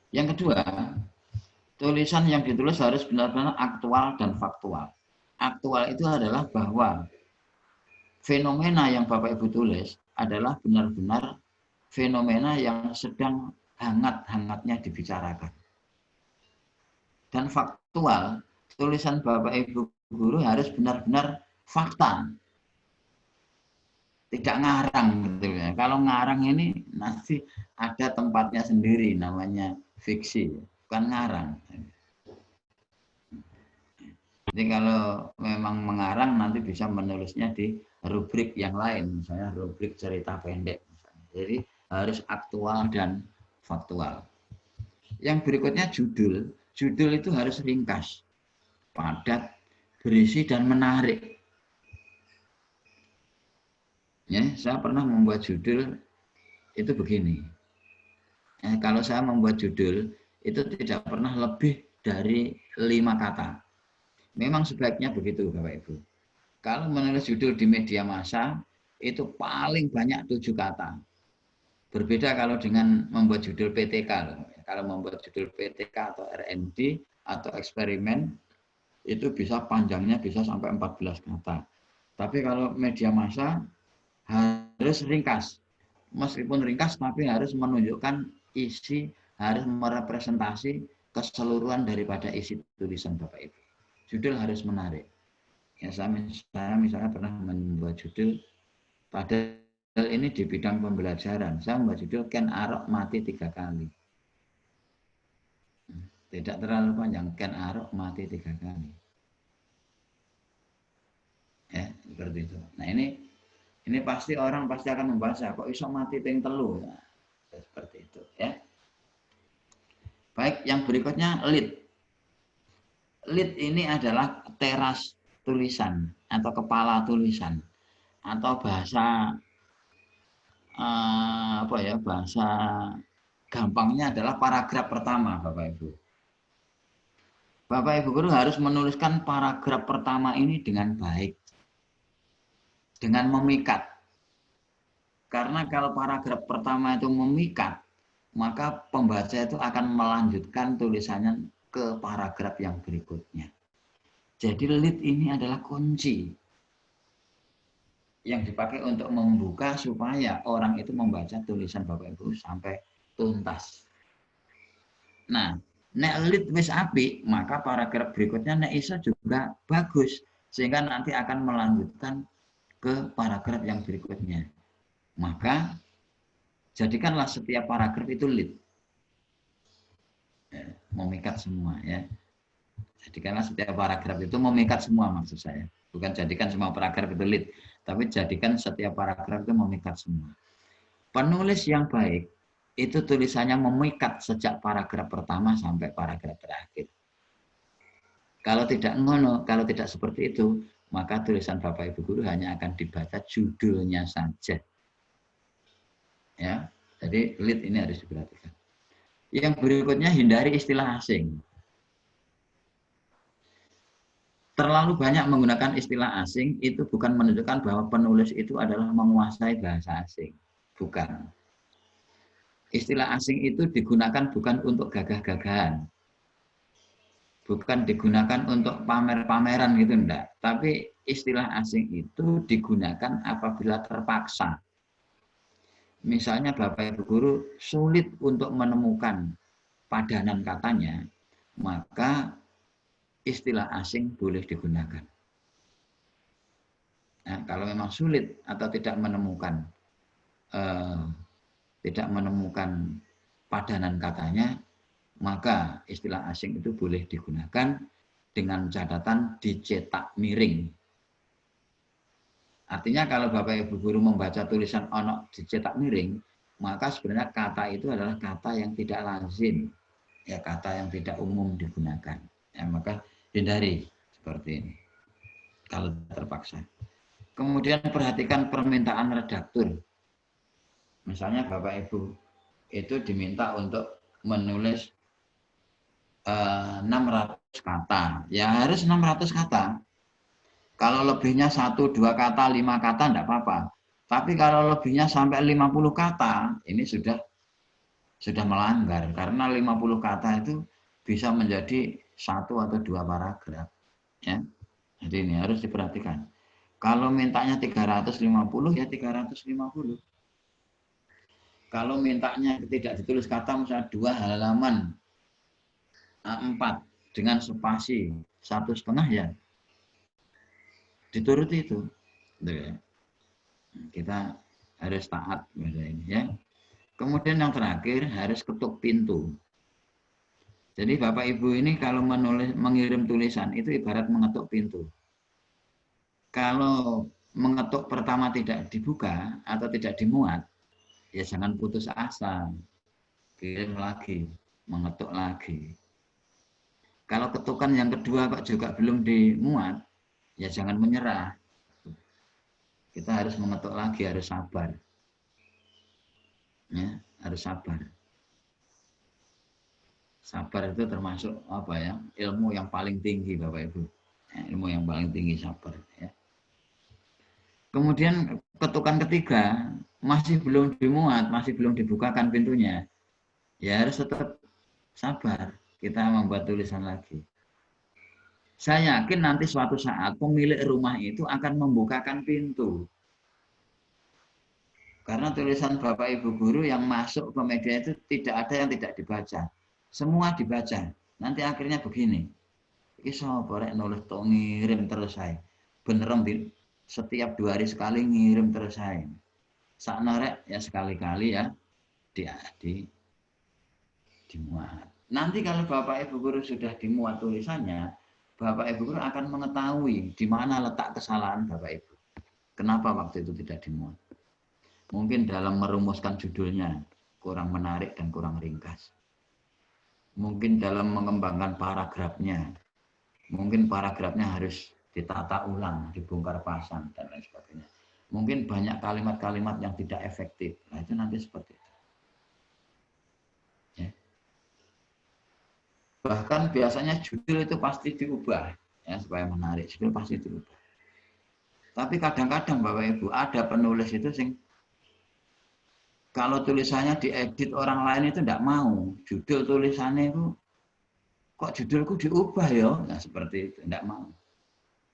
Yang kedua, tulisan yang ditulis harus benar-benar aktual dan faktual. Aktual itu adalah bahwa fenomena yang Bapak Ibu tulis adalah benar-benar fenomena yang sedang hangat-hangatnya dibicarakan. Dan faktual, tulisan Bapak Ibu guru harus benar-benar fakta. Tidak ngarang gitu ya. Kalau ngarang ini nanti ada tempatnya sendiri namanya fiksi, bukan ngarang. Jadi kalau memang mengarang nanti bisa menulisnya di rubrik yang lain, misalnya rubrik cerita pendek. Jadi harus aktual dan faktual. Yang berikutnya judul. Judul itu harus ringkas, padat, berisi dan menarik. Ya, saya pernah membuat judul itu begini. Kalau saya membuat judul itu tidak pernah lebih dari 5 kata. Memang sebaiknya begitu Bapak Ibu. Kalau menulis judul di media massa itu paling banyak 7 kata. Berbeda kalau dengan membuat judul PTK. Kalau membuat judul PTK atau R&D atau eksperimen itu bisa panjangnya bisa sampai 14 kata. Tapi kalau media massa harus ringkas. Meskipun ringkas tapi harus menunjukkan isi, harus merepresentasi keseluruhan daripada isi tulisan Bapak Ibu. Judul harus menarik. Ya, saya misalnya pernah membuat judul padahal ini di bidang pembelajaran. Saya membuat judul Ken Arok mati 3 kali. Tidak terlalu panjang. Ken Arok mati 3 kali. Ya, seperti itu. Nah, ini pasti orang pasti akan membaca kok iso mati ping 3. Nah, seperti itu ya. Baik, yang berikutnya lead. Lead ini adalah teras tulisan atau kepala tulisan. atau bahasa bahasa gampangnya adalah paragraf pertama, Bapak Ibu. Bapak Ibu guru harus menuliskan paragraf pertama ini dengan baik, dengan memikat. Karena kalau paragraf pertama itu memikat, maka pembaca itu akan melanjutkan tulisannya ke paragraf yang berikutnya. Jadi lead ini adalah kunci yang dipakai untuk membuka supaya orang itu membaca tulisan Bapak Ibu sampai tuntas. Nah, nek lead wis apik, maka paragraf berikutnya nek iso juga bagus sehingga nanti akan melanjutkan ke paragraf yang berikutnya. Maka jadikanlah setiap paragraf itu lead. Ya, memikat semua ya. Jadikanlah setiap paragraf itu memikat semua maksud saya. Bukan jadikan semua paragraf itu lead, tapi jadikan setiap paragraf itu memikat semua. Penulis yang baik itu tulisannya memikat sejak paragraf pertama sampai paragraf terakhir. Kalau tidak ngono, kalau tidak seperti itu, maka tulisan Bapak Ibu guru hanya akan dibaca judulnya saja. Ya, jadi lead ini harus diperhatikan. Yang berikutnya hindari istilah asing. Terlalu banyak menggunakan istilah asing itu bukan menunjukkan bahwa penulis itu adalah menguasai bahasa asing. Bukan. Istilah asing itu digunakan bukan untuk gagah-gagahan. Bukan digunakan untuk pamer-pameran gitu enggak. Tapi istilah asing itu digunakan apabila terpaksa. Misalnya Bapak Ibu guru sulit untuk menemukan padanan katanya, maka istilah asing boleh digunakan. Nah, kalau memang sulit atau tidak menemukan padanan katanya, maka istilah asing itu boleh digunakan dengan catatan dicetak miring. Artinya kalau Bapak Ibu guru membaca tulisan ono dicetak miring, maka sebenarnya kata itu adalah kata yang tidak lazim, ya kata yang tidak umum digunakan. Ya, maka hindari seperti ini kalau terpaksa. Kemudian perhatikan permintaan redaktur. Misalnya Bapak Ibu itu diminta untuk menulis 600 kata, ya harus 600 kata. Kalau lebihnya 1, 2 kata, 5 kata enggak apa-apa. Tapi kalau lebihnya sampai 50 kata, ini sudah melanggar karena 50 kata itu bisa menjadi 1 atau 2 paragraf. Ya. Jadi ini harus diperhatikan. Kalau mintanya 350 ya 350. Kalau mintanya tidak ditulis kata misalnya 2 halaman A4 dengan spasi 1,5 ya dituruti itu. Kita harus taat pada ini ya. Kemudian yang terakhir harus ketuk pintu. Jadi Bapak Ibu ini kalau mengirim tulisan itu ibarat mengetuk pintu. Kalau mengetuk pertama tidak dibuka atau tidak dimuat, ya jangan putus asa. Kirim lagi, mengetuk lagi. Kalau ketukan yang kedua kok juga belum dimuat, ya jangan menyerah. Kita harus mengetuk lagi, harus sabar. Ya, harus sabar. Sabar itu termasuk apa ya? Ilmu yang paling tinggi Bapak Ibu. Ya, ilmu yang paling tinggi sabar ya. Kemudian ketukan ketiga masih belum dimuat, masih belum dibukakan pintunya. Ya harus tetap sabar. Kita membuat tulisan lagi. Saya yakin nanti suatu saat pemilik rumah itu akan membukakan pintu. Karena tulisan Bapak Ibu guru yang masuk ke media itu tidak ada yang tidak dibaca. Semua dibaca. Nanti akhirnya begini. Iki sapa rek nulis tok ngirim terus saya. Beneran setiap 2 hari sekali ngirim terus saya. Sakno rek ya sekali-kali ya dimuat. Nanti kalau Bapak Ibu guru sudah dimuat tulisannya, Bapak Ibu guru akan mengetahui di mana letak kesalahan Bapak Ibu. Kenapa waktu itu tidak dimuat? Mungkin dalam merumuskan judulnya kurang menarik dan kurang ringkas. Mungkin dalam mengembangkan paragrafnya. Mungkin paragrafnya harus ditata ulang, dibongkar pasang dan lain sebagainya. mungkin banyak kalimat-kalimat yang tidak efektif. Nah, itu nanti seperti itu. Ya. Bahkan biasanya judul itu pasti diubah ya supaya menarik. Judul pasti diubah. Tapi kadang-kadang Bapak Ibu ada penulis itu kalau tulisannya diedit orang lain itu tidak mau. Judul tulisannya itu kok judulku diubah ya? Nah, seperti itu, tidak mau.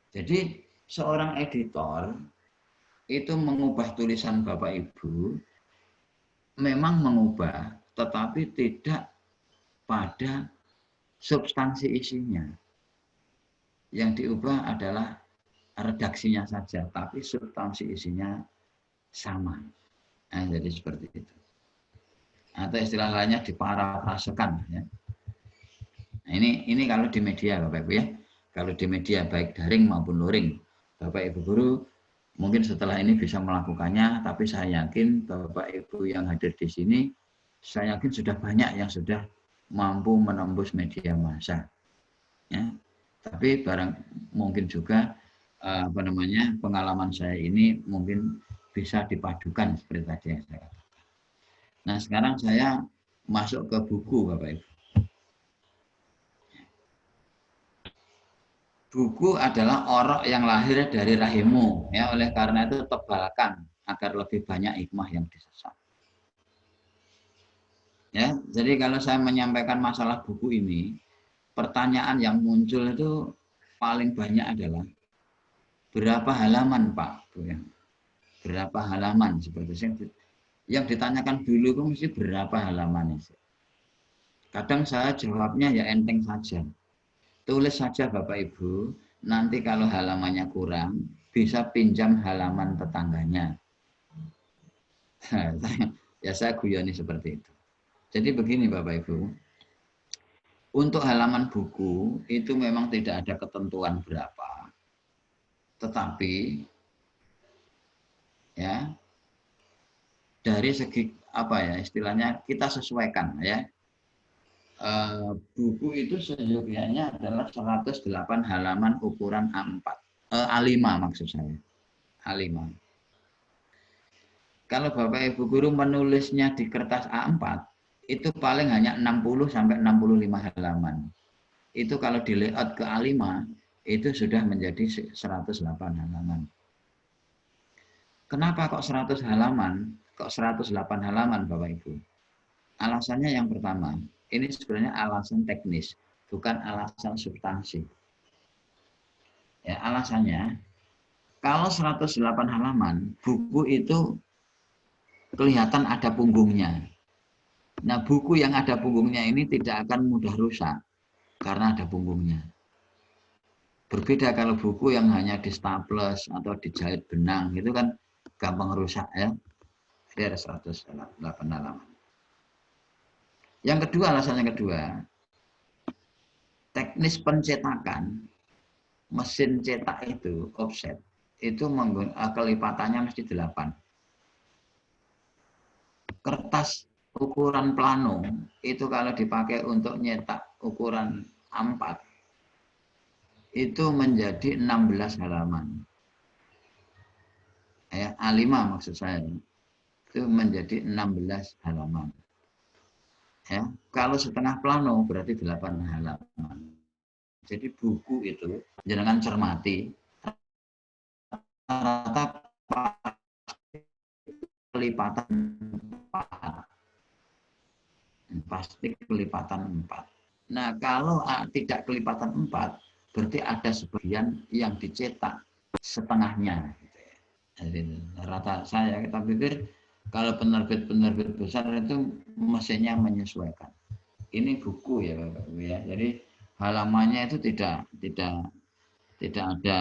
Jadi seorang editor itu mengubah tulisan Bapak Ibu memang mengubah, tetapi tidak pada substansi isinya. Yang diubah adalah redaksinya saja, tapi substansi isinya sama. Nah, jadi seperti itu. Atau istilah lainnya diparafrasekan. Ya. Nah, ini kalau di media Bapak Ibu ya. Kalau di media baik daring maupun luring, Bapak Ibu guru mungkin setelah ini bisa melakukannya, tapi saya yakin Bapak Ibu yang hadir di sini, saya yakin sudah banyak yang sudah mampu menembus media massa. Ya. Tapi mungkin juga pengalaman saya ini mungkin bisa dipadukan seperti tadi yang saya katakan. Nah, sekarang saya masuk ke buku Bapak Ibu. Buku adalah orok yang lahir dari rahimmu, ya. Oleh karena itu tebalkan agar lebih banyak hikmah yang disesat. Ya, jadi kalau saya menyampaikan masalah buku ini, pertanyaan yang muncul itu paling banyak adalah berapa halaman Pak? Berapa halaman seperti yang ditanyakan dulu itu mesti berapa halaman itu. Kadang saya jawabnya ya enteng saja. Tulis saja Bapak Ibu, nanti kalau halamannya kurang, bisa pinjam halaman tetangganya. Ya saya guyoni seperti itu. Jadi begini Bapak Ibu, untuk halaman buku itu memang tidak ada ketentuan berapa. Tetapi ya dari segi apa ya istilahnya kita sesuaikan ya. Buku itu seyogianya adalah 108 halaman ukuran A4. A5 maksud saya. A5. Kalau Bapak Ibu guru menulisnya di kertas A4, itu paling hanya 60 sampai 65 halaman. Itu kalau di layout ke A5, itu sudah menjadi 108 halaman. Kenapa kok 100 halaman? Kok 108 halaman Bapak Ibu? Alasannya yang pertama, ini sebenarnya alasan teknis, bukan alasan substansi. Ya, alasannya, kalau 108 halaman, buku itu kelihatan ada punggungnya. Nah, buku yang ada punggungnya ini tidak akan mudah rusak, karena ada punggungnya. Berbeda kalau buku yang hanya di staples atau dijahit benang, itu kan gampang rusak ya. Jadi ada 108 halaman. Yang kedua, alasan yang kedua, teknis pencetakan, mesin cetak itu, offset, itu kelipatannya mesti 8. Kertas ukuran plano, itu kalau dipakai untuk nyetak ukuran A4, itu menjadi 16 halaman. Ya, A5 maksud saya, itu menjadi 16 halaman. Ya, kalau setengah plano berarti 8 halaman. Jadi buku itu jangan cermati rata kelipatan 4. Pasti kelipatan 4. Nah, kalau tidak kelipatan 4, berarti ada sebagian yang dicetak setengahnya. Jadi rata saya kita pikir kalau penerbit-penerbit besar itu mesinnya menyesuaikan. Ini buku ya Bapak Ibu ya. Jadi halamannya itu tidak ada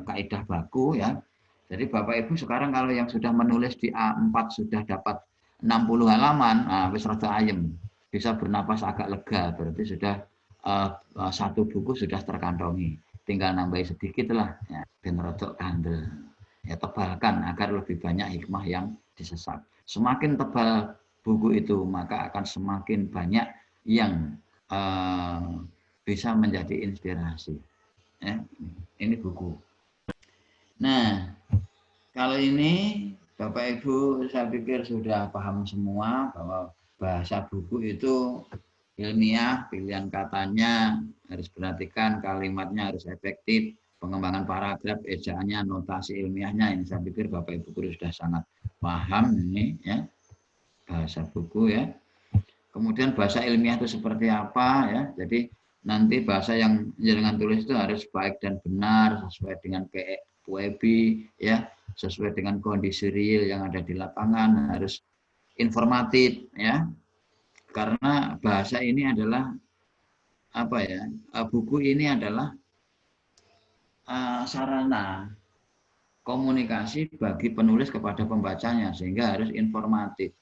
kaidah baku ya. Jadi Bapak Ibu sekarang kalau yang sudah menulis di A4 sudah dapat 60 halaman, wis rada ayem, bisa bernapas agak lega, berarti sudah satu buku sudah terkantongi. Tinggal nambahi sedikit lah ya, ben rada kandel. Ya tebalkan agar lebih banyak hikmah yang disesat. Semakin tebal buku itu, maka akan semakin banyak yang bisa menjadi inspirasi. Ya, ini buku. Nah, kalau ini Bapak Ibu saya pikir sudah paham semua bahwa bahasa buku itu ilmiah, pilihan katanya harus perhatikan, kalimatnya harus efektif, pengembangan paragraf, ejaannya, notasi ilmiahnya, ini saya pikir Bapak Ibu guru sudah sangat paham ini ya, bahasa buku ya. Kemudian bahasa ilmiah itu seperti apa ya, jadi nanti bahasa yang jenengan tulis itu harus baik dan benar, sesuai dengan PUEB ya, sesuai dengan kondisi real yang ada di lapangan, harus informatif ya. Karena bahasa ini adalah apa ya? Buku ini adalah sarana komunikasi bagi penulis kepada pembacanya, sehingga harus informatif,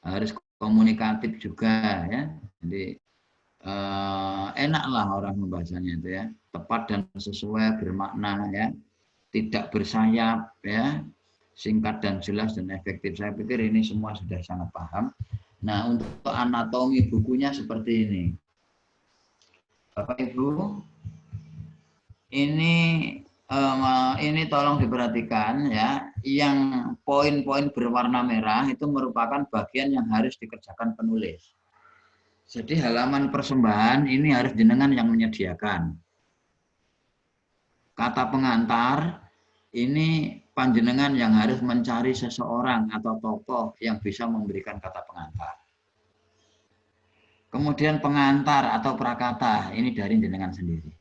harus komunikatif juga ya. Jadi enaklah orang membacanya itu ya, tepat dan sesuai, bermakna ya, tidak bersayap ya, singkat dan jelas dan efektif. Saya pikir ini semua sudah sangat paham. Nah, untuk anatomi bukunya seperti ini. Bapak Ibu, ini tolong diperhatikan ya, yang poin-poin berwarna merah itu merupakan bagian yang harus dikerjakan penulis. Jadi halaman persembahan ini harus jenengan yang menyediakan. Kata pengantar ini panjenengan yang harus mencari seseorang atau tokoh yang bisa memberikan kata pengantar. Kemudian pengantar atau prakata ini dari jenengan sendiri.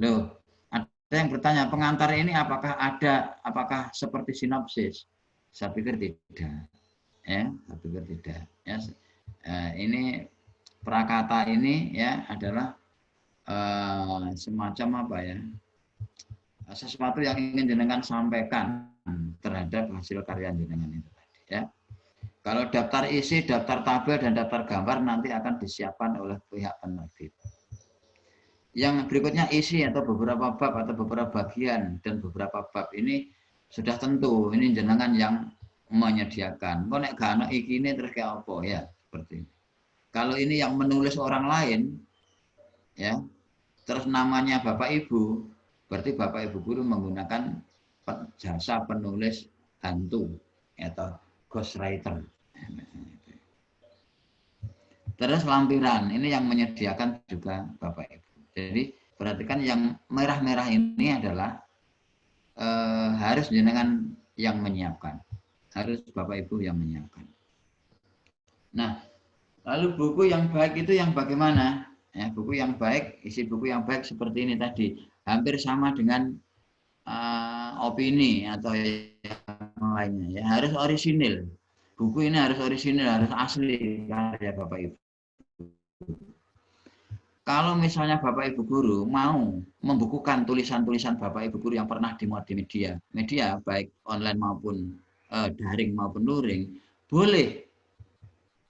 Loh, ada yang bertanya, pengantar ini apakah seperti sinopsis? Saya pikir tidak. Ya, saya pikir tidak. Ya, ini prakata ini ya adalah semacam apa ya? Sesuatu yang ingin jenengan sampaikan terhadap hasil karya jenengan itu tadi ya. Kalau daftar isi, daftar tabel, dan daftar gambar nanti akan disiapkan oleh pihak penerbit. Yang berikutnya isi atau beberapa bab atau beberapa bagian dan beberapa bab ini sudah tentu ini jenengan yang menyediakan. Kok nek gak ana ikine terus kayak apa ya seperti ini. Kalau ini yang menulis orang lain ya, terus namanya Bapak Ibu, berarti Bapak Ibu guru menggunakan jasa penulis hantu atau ghostwriter. Terus lampiran, ini yang menyediakan juga Bapak Ibu. Jadi perhatikan yang merah-merah ini adalah harus jenengan yang menyiapkan. Harus Bapak Ibu yang menyiapkan. Nah, lalu buku yang baik itu yang bagaimana? Ya, buku yang baik, isi buku yang baik seperti ini tadi. Hampir sama dengan opini atau yang lainnya. Ya, harus orisinil. Buku ini harus orisinil, harus asli karya Bapak Ibu. Kalau misalnya Bapak Ibu guru mau membukukan tulisan-tulisan Bapak Ibu guru yang pernah dimuat di media baik online maupun daring maupun luring, boleh.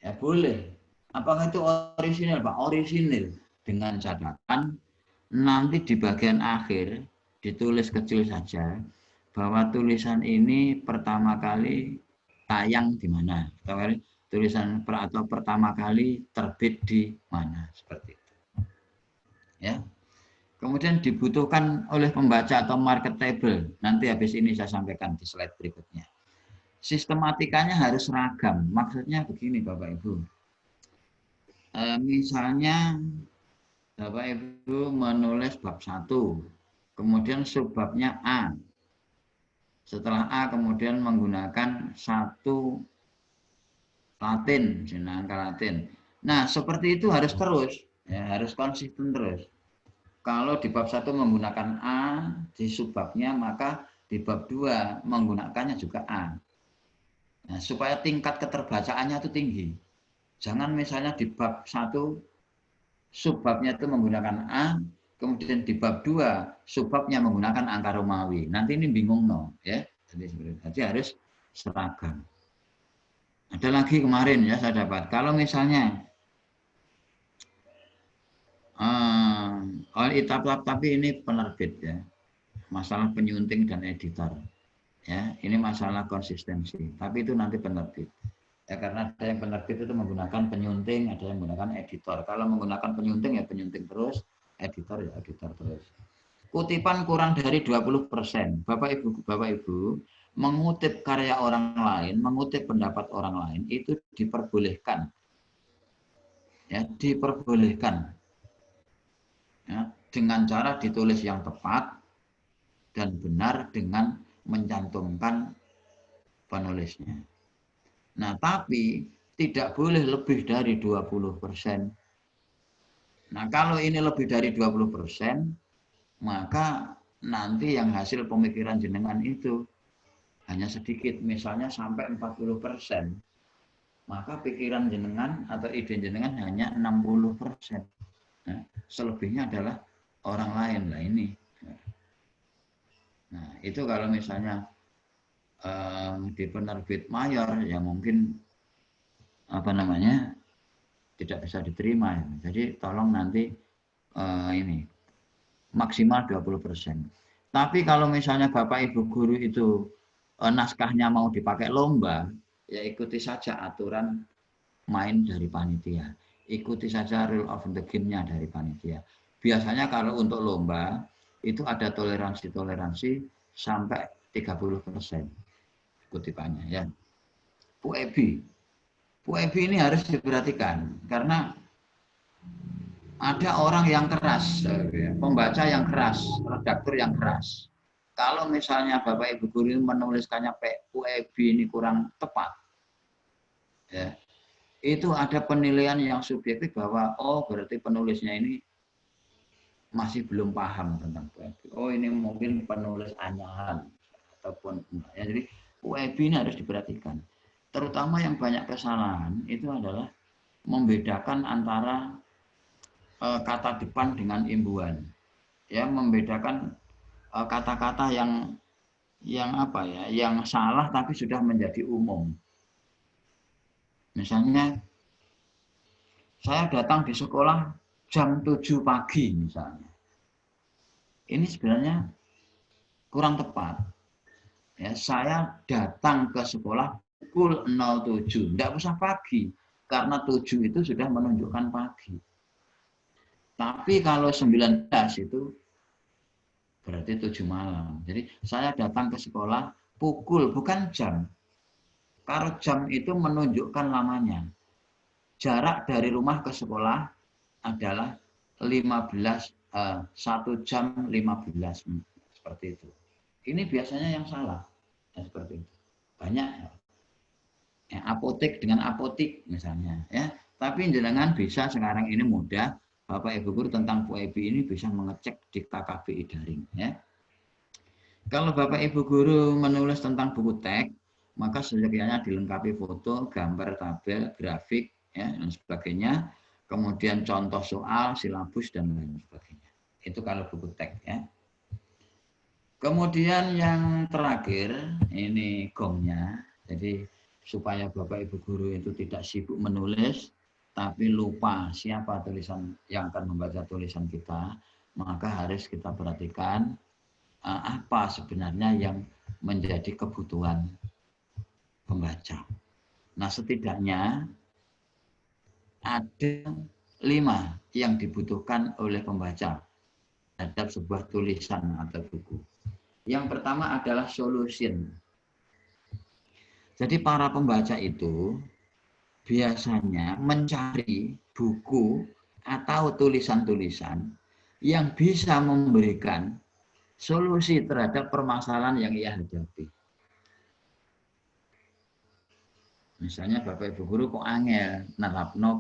Ya boleh. Apakah itu orisinil, Pak? Orisinil. Dengan catatan nanti di bagian akhir ditulis kecil saja bahwa tulisan ini pertama kali tayang di mana, tulisan atau pertama kali terbit di mana, seperti itu. Ya. Kemudian dibutuhkan oleh pembaca atau marketable. Nanti habis ini saya sampaikan di slide berikutnya. Sistematikanya harus ragam. Maksudnya begini Bapak Ibu. Misalnya Bapak Ibu menulis bab 1, kemudian subbabnya A. Setelah A kemudian menggunakan satu Latin, angka Latin. Nah, seperti itu harus terus, ya, harus konsisten terus. Kalau di bab 1 menggunakan A, di subbabnya, maka di bab 2 menggunakannya juga A. Nah, supaya tingkat keterbacaannya itu tinggi. Jangan misalnya di bab 1 subbabnya itu menggunakan A, kemudian di bab 2 subbabnya menggunakan angka Romawi. Nanti ini bingung no, ya. Jadi harus seragam. Ada lagi kemarin ya saya dapat. Kalau misalnya tapi ini penerbit ya. Masalah penyunting dan editor. Ya, ini masalah konsistensi. Tapi itu nanti penerbit. Ya karena ada yang penerbit itu menggunakan penyunting, ada yang menggunakan editor. Kalau menggunakan penyunting ya penyunting terus, editor ya editor terus. kutipan kurang dari 20%. Bapak Ibu, mengutip karya orang lain, mengutip pendapat orang lain itu diperbolehkan. Ya, diperbolehkan. Ya, dengan cara ditulis yang tepat dan benar dengan mencantumkan penulisnya. Nah, tapi tidak boleh lebih dari 20%. Nah, kalau ini lebih dari 20%, maka nanti yang hasil pemikiran jenengan itu hanya sedikit, misalnya sampai 40%. Maka pikiran jenengan atau ide jenengan hanya 60%. Nah, selebihnya adalah orang lain lah ini. Nah, itu kalau misalnya di penerbit mayor ya mungkin tidak bisa diterima. Jadi tolong nanti ini maksimal 20%. Tapi kalau misalnya Bapak Ibu guru itu naskahnya mau dipakai lomba, ya ikuti saja aturan main dari panitia. Ikuti saja rule of the game-nya dari panitia. Biasanya kalau untuk lomba itu ada toleransi sampai 30% kutipannya ya. PUEB ini harus diperhatikan karena ada orang yang keras, pembaca yang keras, redaktur yang keras. Kalau misalnya Bapak Ibu guru menuliskannya PUEB ini kurang tepat, ya, itu ada penilaian yang subjektif bahwa oh berarti penulisnya ini masih belum paham tentang PUEB. Oh ini mungkin penulis anyahan ataupun ya, jadi PUEB ini harus diperhatikan. Terutama yang banyak kesalahan itu adalah membedakan antara kata depan dengan imbuhan, ya membedakan kata-kata yang salah tapi sudah menjadi umum. Misalnya saya datang di sekolah jam 7 pagi misalnya, ini sebenarnya kurang tepat. Ya, saya datang ke sekolah pukul 07, tidak usah pagi karena 7 itu sudah menunjukkan pagi. Tapi kalau 19 itu berarti 7 malam. Jadi saya datang ke sekolah pukul, bukan jam. Kalau jam itu menunjukkan lamanya. Jarak dari rumah ke sekolah adalah 1 jam 15 menit. Seperti itu. Ini biasanya yang salah. Ya, seperti itu. Banyak. Ya, apotek dengan apotik misalnya. Ya. Tapi jenengan bisa sekarang ini mudah. Bapak Ibu guru tentang PUEB ini bisa mengecek di KKBI daring. Ya. Kalau Bapak Ibu guru menulis tentang buku teks, maka seyogyanya dilengkapi foto, gambar, tabel, grafik, ya, dan sebagainya. Kemudian contoh soal, silabus, dan lain sebagainya. Itu kalau buku teks. Ya. Kemudian yang terakhir, ini gongnya. Jadi supaya Bapak Ibu guru itu tidak sibuk menulis, tapi lupa siapa tulisan yang akan membaca tulisan kita, maka harus kita perhatikan apa sebenarnya yang menjadi kebutuhan pembaca. Nah, setidaknya ada 5 yang dibutuhkan oleh pembaca terhadap sebuah tulisan atau buku. Yang pertama adalah solution. Jadi para pembaca itu biasanya mencari buku atau tulisan-tulisan yang bisa memberikan solusi terhadap permasalahan yang ia hadapi. Misalnya Bapak Ibu guru kok angel nerapno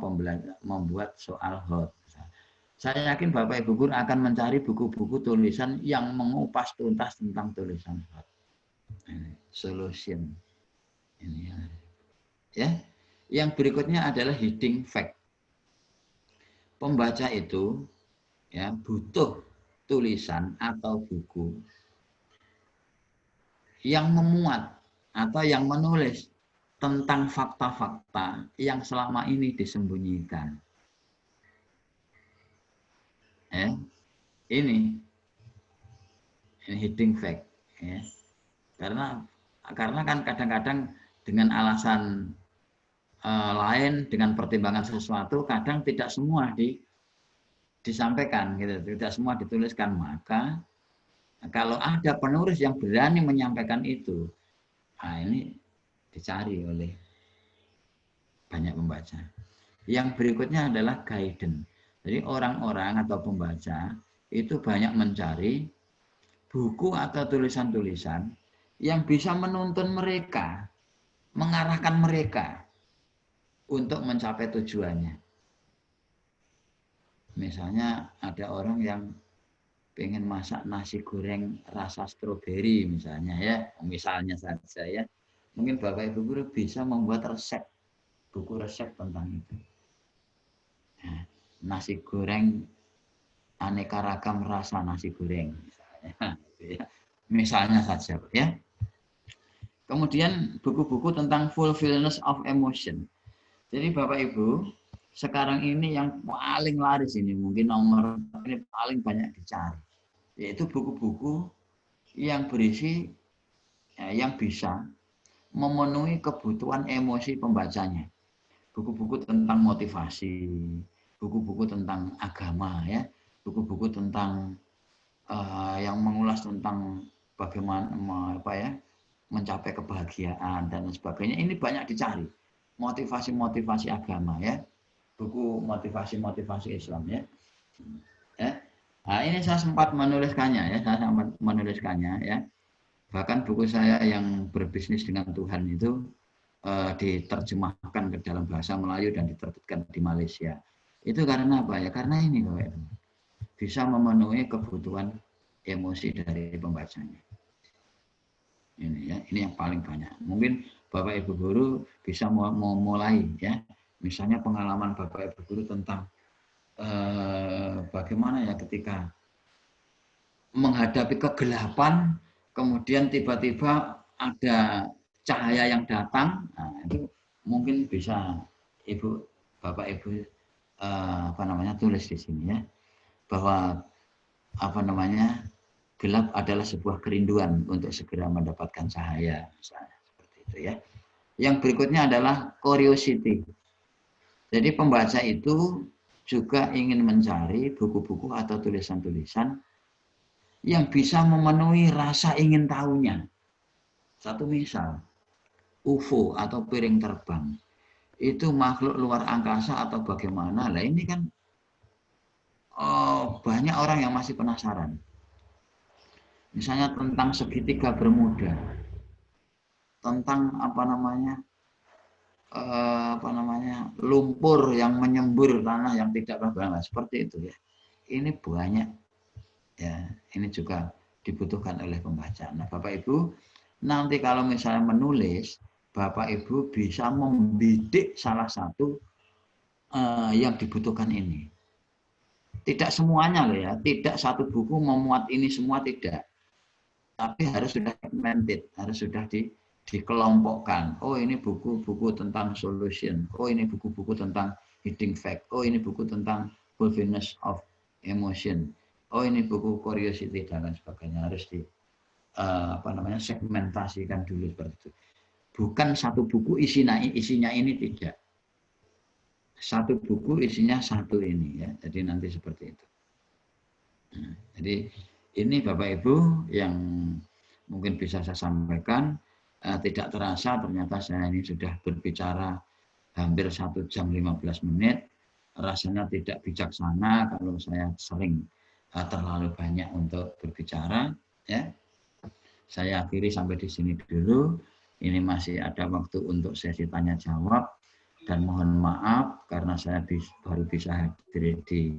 membuat soal hot. Saya yakin Bapak Ibu guru akan mencari buku-buku tulisan yang mengupas tuntas tentang tulisan hot. Solution. Ini ya. Yang berikutnya adalah heading fact. Pembaca itu ya butuh tulisan atau buku yang memuat atau yang menulis tentang fakta-fakta yang selama ini disembunyikan. Ini heading fact. Ya. Karena kan kadang-kadang dengan alasan lain, dengan pertimbangan sesuatu, kadang tidak semua disampaikan, gitu, tidak semua dituliskan. Maka Kalau ada penulis yang berani menyampaikan itu, nah ini dicari oleh banyak pembaca. Yang berikutnya adalah guidance. Jadi orang-orang atau pembaca itu banyak mencari buku atau tulisan-tulisan yang bisa menuntun mereka, mengarahkan mereka untuk mencapai tujuannya. Misalnya ada orang yang pengen masak nasi goreng rasa stroberi misalnya saja ya. Mungkin Bapak Ibu guru bisa membuat resep, buku resep tentang itu. Nah, nasi goreng aneka ragam rasa nasi goreng misalnya saja ya. Kemudian buku-buku tentang fulfillment of emotion. Jadi Bapak Ibu, sekarang ini yang paling laris ini mungkin nomor ini paling banyak dicari, yaitu buku-buku yang berisi yang bisa memenuhi kebutuhan emosi pembacanya. Buku-buku tentang motivasi, buku-buku tentang agama ya, buku-buku tentang yang mengulas tentang bagaimana mencapai kebahagiaan dan sebagainya. Ini banyak dicari. Motivasi-motivasi agama ya, buku motivasi-motivasi Islam ya. Nah, ini saya sempat menuliskannya ya, Bahkan buku saya yang berbisnis dengan Tuhan itu diterjemahkan ke dalam bahasa Melayu dan diterbitkan di Malaysia. Itu karena apa ya? Karena ini Bapak Ibu, bisa memenuhi kebutuhan emosi dari pembacanya. Ini ya, ini yang paling banyak. Mungkin Bapak Ibu guru bisa mulai ya. Misalnya pengalaman Bapak Ibu guru tentang bagaimana ya ketika menghadapi kegelapan, kemudian tiba-tiba ada cahaya yang datang. Nah, itu mungkin bisa Bapak Ibu tulis di sini ya, bahwa gelap adalah sebuah kerinduan untuk segera mendapatkan cahaya, misalnya seperti itu ya. Yang berikutnya adalah curiosity. Jadi pembaca itu juga ingin mencari buku-buku atau tulisan-tulisan yang bisa memenuhi rasa ingin tahunya. Satu misal, UFO atau piring terbang, itu makhluk luar angkasa atau bagaimana? Lah ini kan banyak orang yang masih penasaran. Misalnya tentang segitiga Bermuda, tentang lumpur yang menyembur tanah yang tidak berbenah, seperti itu ya. Ini banyak ya, ini juga dibutuhkan oleh pembaca. Nah, Bapak Ibu, nanti kalau misalnya menulis, Bapak Ibu bisa membidik salah satu yang dibutuhkan ini. Tidak semuanya loh ya, tidak satu buku memuat ini semua, tidak. Tapi harus sudah segmented, harus sudah dikelompokkan. Oh, ini buku-buku tentang solution. Oh, ini buku-buku tentang hidden fact. Oh, ini buku tentang fulfillment of emotion. Oh, ini buku curiosity dan lain sebagainya. Harus segmentasikan dulu seperti itu. Bukan satu buku isinya ini, tidak. Satu buku isinya satu ini ya. Jadi nanti seperti itu. Nah, jadi ini Bapak Ibu yang mungkin bisa saya sampaikan. Tidak terasa ternyata saya ini sudah berbicara hampir 1 jam 15 menit. Rasanya tidak bijaksana kalau saya sering terlalu banyak untuk berbicara ya. Saya akhiri sampai di sini dulu. Ini masih ada waktu untuk sesi tanya jawab, dan mohon maaf karena saya baru bisa hadir di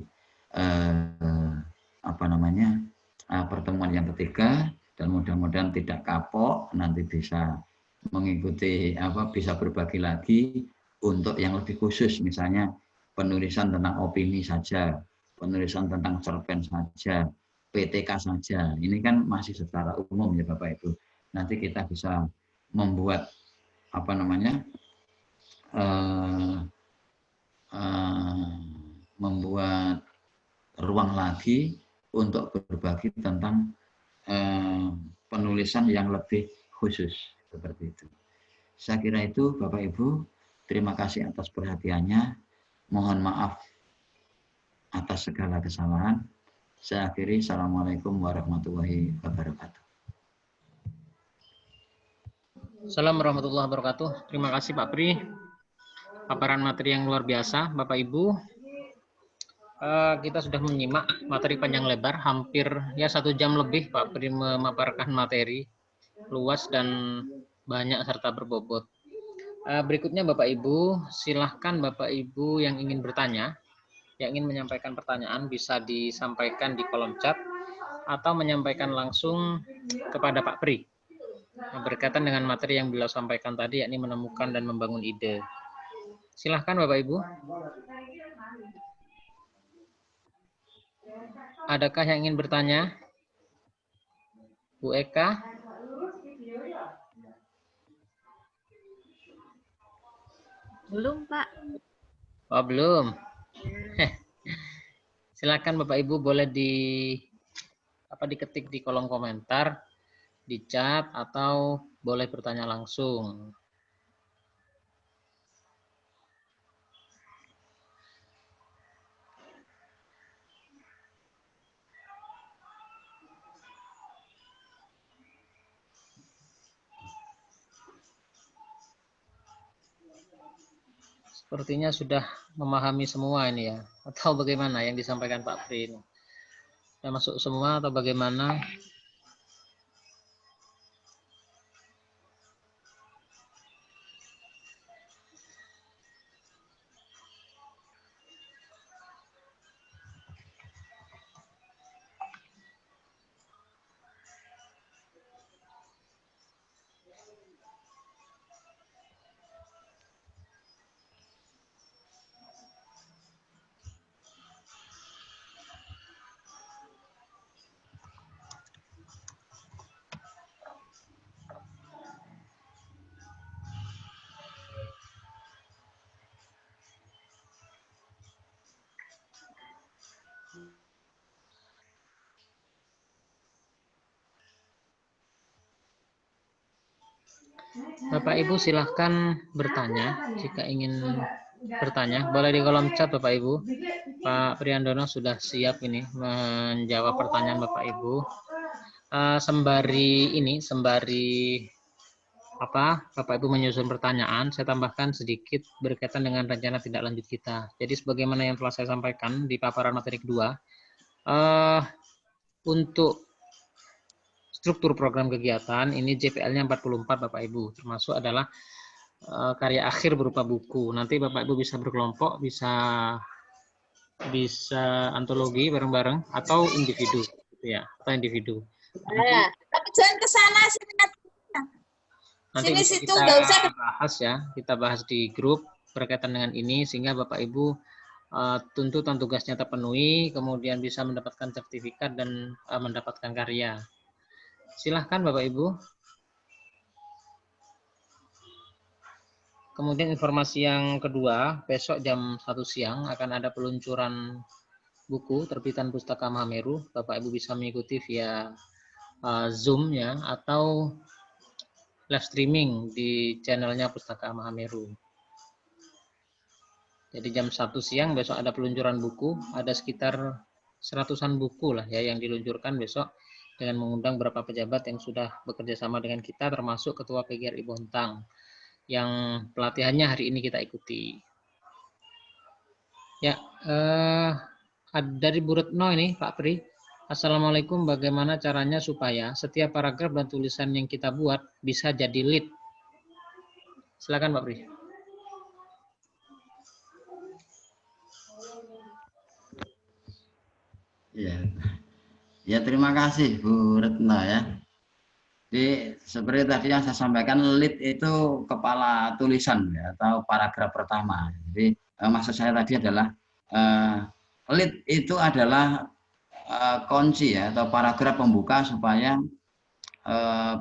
pertemuan yang ketiga, dan mudah-mudahan tidak kapok, nanti bisa mengikuti bisa berbagi lagi untuk yang lebih khusus, misalnya penulisan tentang opini saja, penulisan tentang cerpen saja, PTK saja. Ini kan masih secara umum ya Bapak Ibu. Nanti kita bisa membuat membuat ruang lagi untuk berbagi tentang penulisan yang lebih khusus seperti itu. Saya kira itu Bapak Ibu. Terima kasih atas perhatiannya. Mohon maaf atas segala kesalahan. Saya akhiri. Assalamualaikum warahmatullahi wabarakatuh. Assalamualaikum warahmatullahi wabarakatuh. Terima kasih Pak Pri. Paparan materi yang luar biasa, Bapak Ibu. Kita sudah menyimak materi panjang lebar, hampir ya 1 jam lebih Pak Pri memaparkan materi luas dan banyak serta berbobot. Berikutnya Bapak Ibu, silahkan Bapak Ibu yang ingin bertanya, yang ingin menyampaikan pertanyaan bisa disampaikan di kolom chat atau menyampaikan langsung kepada Pak Pri berkaitan dengan materi yang beliau sampaikan tadi, yakni menemukan dan membangun ide. Silahkan Bapak Ibu. Adakah yang ingin bertanya? Bu Eka? Belum, Pak. Oh, belum. Silakan Bapak Ibu boleh diketik di kolom komentar, di chat, atau boleh bertanya langsung. Sepertinya sudah memahami semua ini ya, atau bagaimana yang disampaikan Pak Pri ini? Sudah masuk semua atau bagaimana? Bapak Ibu silahkan bertanya jika ingin bertanya. Boleh di kolom chat Bapak Ibu. Pak Priandono sudah siap ini menjawab pertanyaan Bapak Ibu. Sembari Bapak Ibu menyusun pertanyaan, saya tambahkan sedikit berkaitan dengan rencana tindak lanjut kita. Jadi sebagaimana yang telah saya sampaikan di paparan materi kedua, untuk struktur program kegiatan ini JPL-nya 44 Bapak Ibu, termasuk adalah karya akhir berupa buku. Nanti Bapak Ibu bisa berkelompok, bisa antologi bareng-bareng atau individu, gitu ya, atau individu. Tapi jangan ke sana sini. Nanti Sini bisa situ kita nggak usah. bahas ya, kita bahas di grup berkaitan dengan ini sehingga Bapak Ibu tuntutan tugasnya terpenuhi, kemudian bisa mendapatkan sertifikat dan mendapatkan karya. Silahkan Bapak Ibu. Kemudian informasi yang kedua, besok jam 1 siang akan ada peluncuran buku terbitan Pustaka Mahameru. Bapak Ibu bisa mengikuti via Zoom ya, atau live streaming di channelnya Pustaka Mahameru. Jadi jam 1 siang besok ada peluncuran buku, ada sekitar 100-an buku lah ya yang diluncurkan besok, dengan mengundang beberapa pejabat yang sudah bekerja sama dengan kita, termasuk Ketua PGRI Bontang, yang pelatihannya hari ini kita ikuti. Ya, dari Bu Retno ini, Pak Pri. Assalamualaikum, bagaimana caranya supaya setiap paragraf dan tulisan yang kita buat bisa jadi lead? Silakan Pak Pri. Ya, terima kasih Bu Retno ya. Jadi seperti tadi yang saya sampaikan, lead itu kepala tulisan ya, atau paragraf pertama. Jadi maksud saya tadi adalah lead itu adalah kunci ya, atau paragraf pembuka supaya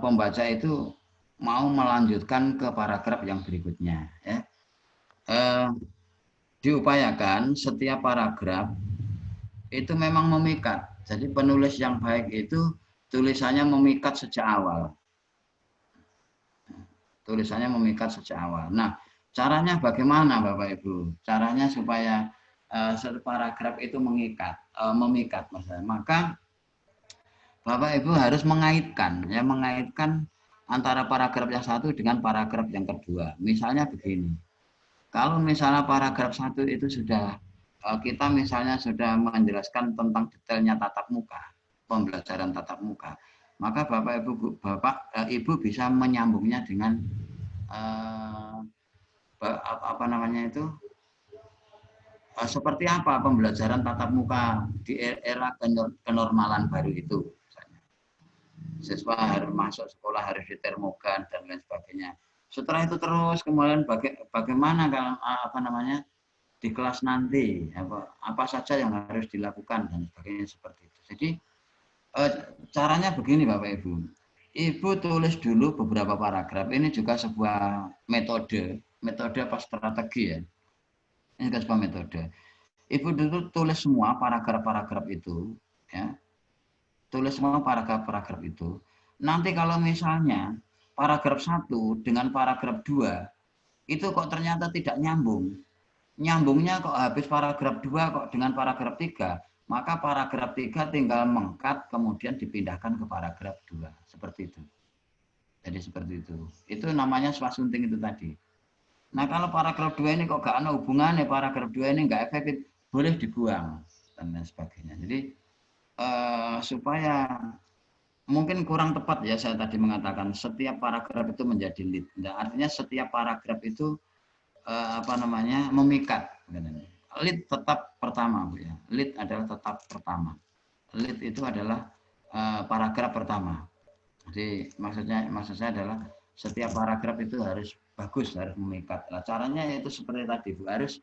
pembaca itu mau melanjutkan ke paragraf yang berikutnya ya. Diupayakan setiap paragraf itu memang memikat. Jadi penulis yang baik itu tulisannya memikat sejak awal. Tulisannya memikat sejak awal. Nah, caranya bagaimana Bapak Ibu? Caranya supaya satu paragraf itu memikat maksudnya. Maka Bapak Ibu harus mengaitkan antara paragraf yang satu dengan paragraf yang kedua. Misalnya begini, kalau misalnya paragraf satu itu sudah kita misalnya sudah menjelaskan tentang detailnya tatap muka, pembelajaran tatap muka, maka Bapak Ibu bisa menyambungnya dengan apa namanya itu, seperti apa pembelajaran tatap muka di era kenormalan baru itu. Siswa harus masuk sekolah harus ditermogan dan lain sebagainya. Setelah itu terus kemudian bagaimana apa namanya di kelas nanti apa saja yang harus dilakukan dan sebagainya seperti itu. Jadi caranya begini Bapak Ibu. Ibu tulis dulu beberapa paragraf. Ini juga sebuah metode apa strategi ya. Ini juga sebuah metode. Ibu dulu tulis semua paragraf-paragraf itu ya. Tulis semua paragraf-paragraf itu. Nanti kalau misalnya paragraf 1 dengan paragraf 2 itu kok ternyata tidak nyambung. Nyambungnya kok habis paragraf 2 kok dengan paragraf 3, maka paragraf 3 tinggal mengkat kemudian dipindahkan ke paragraf 2. Seperti itu. Jadi seperti itu. Itu namanya swasunting itu tadi. Nah kalau paragraf 2 ini kok gak ada hubungannya, paragraf 2 ini gak efektif, boleh dibuang dan lain sebagainya. Jadi supaya mungkin kurang tepat ya saya tadi mengatakan setiap paragraf itu menjadi lead. Nah, artinya setiap paragraf itu apa namanya memikat. Lead tetap pertama Bu ya. Lead adalah tetap pertama. Lead itu adalah paragraf pertama. Jadi maksud saya adalah setiap paragraf itu harus bagus, harus memikat. Nah, caranya itu seperti tadi Bu, harus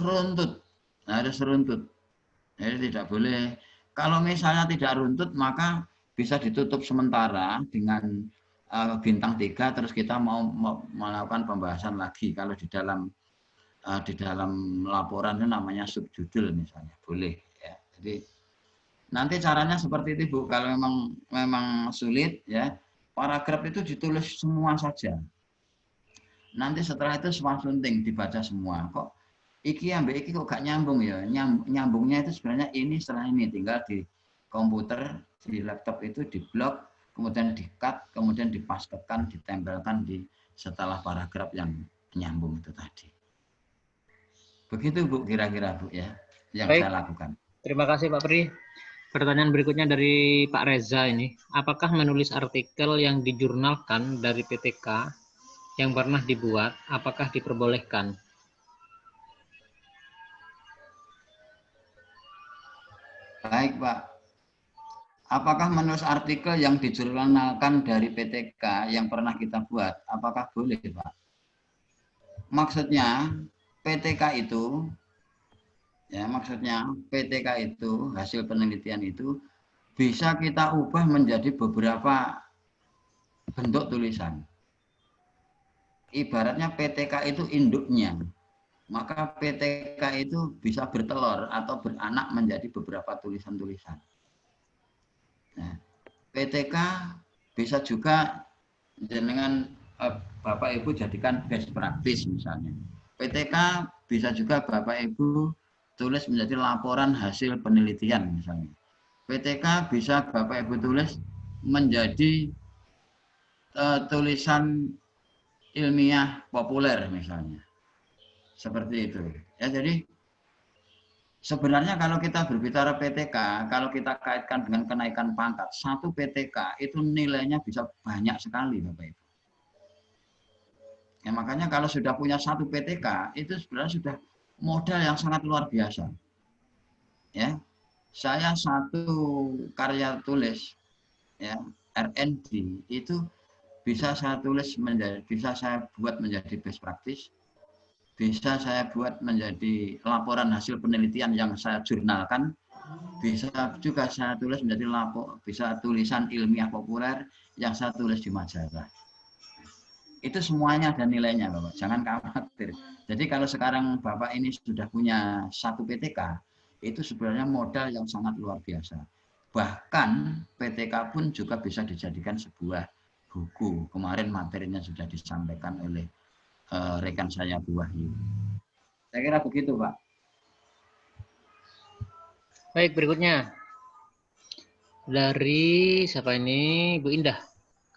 runtut. Harus runtut. Jadi tidak boleh. Kalau misalnya tidak runtut, maka bisa ditutup sementara dengan bintang 3, terus kita mau melakukan pembahasan lagi. Kalau di dalam laporan itu namanya subjudul misalnya, boleh. Ya. Jadi nanti caranya seperti itu Bu. Kalau memang sulit, ya paragraf itu ditulis semua saja. Nanti setelah itu swasunting dibaca semua. Kok iki ambek iki kok gak nyambung ya. Nyambungnya itu sebenarnya ini setelah ini, tinggal di komputer, di laptop itu diblok, kemudian di-cut, kemudian dipastekan, ditempelkan di setelah paragraf yang nyambung itu tadi. Begitu Bu kira-kira Bu ya yang Baik. saya lakukan. Terima kasih Pak Pri. Pertanyaan berikutnya dari Pak Reza ini. Apakah menulis artikel yang dijurnalkan dari PTK yang pernah dibuat, apakah diperbolehkan? Baik Pak. Apakah menulis artikel yang dijurnalkan dari PTK yang pernah kita buat, apakah boleh Pak? Maksudnya PTK itu, hasil penelitian itu bisa kita ubah menjadi beberapa bentuk tulisan. Ibaratnya PTK itu induknya, maka PTK itu bisa bertelur atau beranak menjadi beberapa tulisan-tulisan. Nah, PTK bisa juga dengan Bapak Ibu jadikan best practice misalnya. PTK bisa juga Bapak Ibu tulis menjadi laporan hasil penelitian misalnya. PTK bisa Bapak Ibu tulis menjadi tulisan ilmiah populer misalnya. Seperti itu. Ya, jadi sebenarnya kalau kita berbicara PTK, kalau kita kaitkan dengan kenaikan pangkat, satu PTK itu nilainya bisa banyak sekali Bapak Ibu. Ya, makanya kalau sudah punya satu PTK, itu sebenarnya sudah modal yang sangat luar biasa. Ya, saya satu karya tulis, ya R&D itu bisa saya tulis bisa saya buat menjadi best practice, bisa saya buat menjadi laporan hasil penelitian yang saya jurnalkan, bisa juga saya tulis menjadi bisa tulisan ilmiah populer yang saya tulis di majalah. Itu semuanya ada nilainya Bapak, jangan khawatir. Jadi kalau sekarang Bapak ini sudah punya satu PTK, itu sebenarnya modal yang sangat luar biasa. Bahkan PTK pun juga bisa dijadikan sebuah buku. Kemarin materinya sudah disampaikan oleh rekan saya Bu Wahyu. Saya kira begitu Pak. Baik, berikutnya. Dari siapa ini? Bu Indah.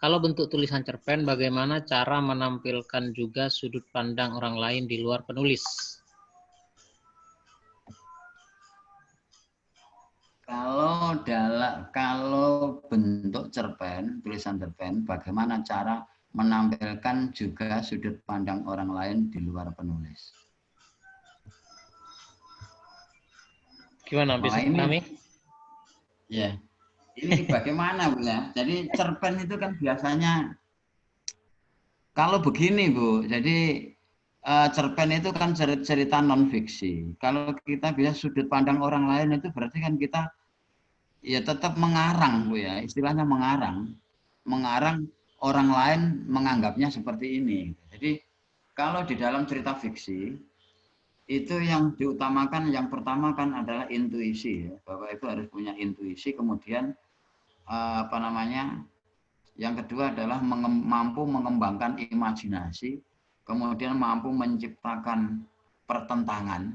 Kalau bentuk tulisan cerpen, bagaimana cara menampilkan juga sudut pandang orang lain di luar penulis? Kalau bentuk cerpen, tulisan cerpen, bagaimana cara menampilkan juga sudut pandang orang lain di luar penulis? Gimana? Bisa dipahami? Ya, ini bagaimana Bu ya? Jadi cerpen itu kan biasanya kalau begini Bu, jadi cerpen itu kan cerita non fiksi. Kalau kita bisa sudut pandang orang lain itu berarti kan kita ya tetap mengarang Bu ya, istilahnya mengarang orang lain menganggapnya seperti ini. Jadi kalau di dalam cerita fiksi itu yang diutamakan yang pertama kan adalah intuisi ya. Bapak Ibu harus punya intuisi, kemudian apa namanya? Yang kedua adalah mampu mengembangkan imajinasi, kemudian mampu menciptakan pertentangan.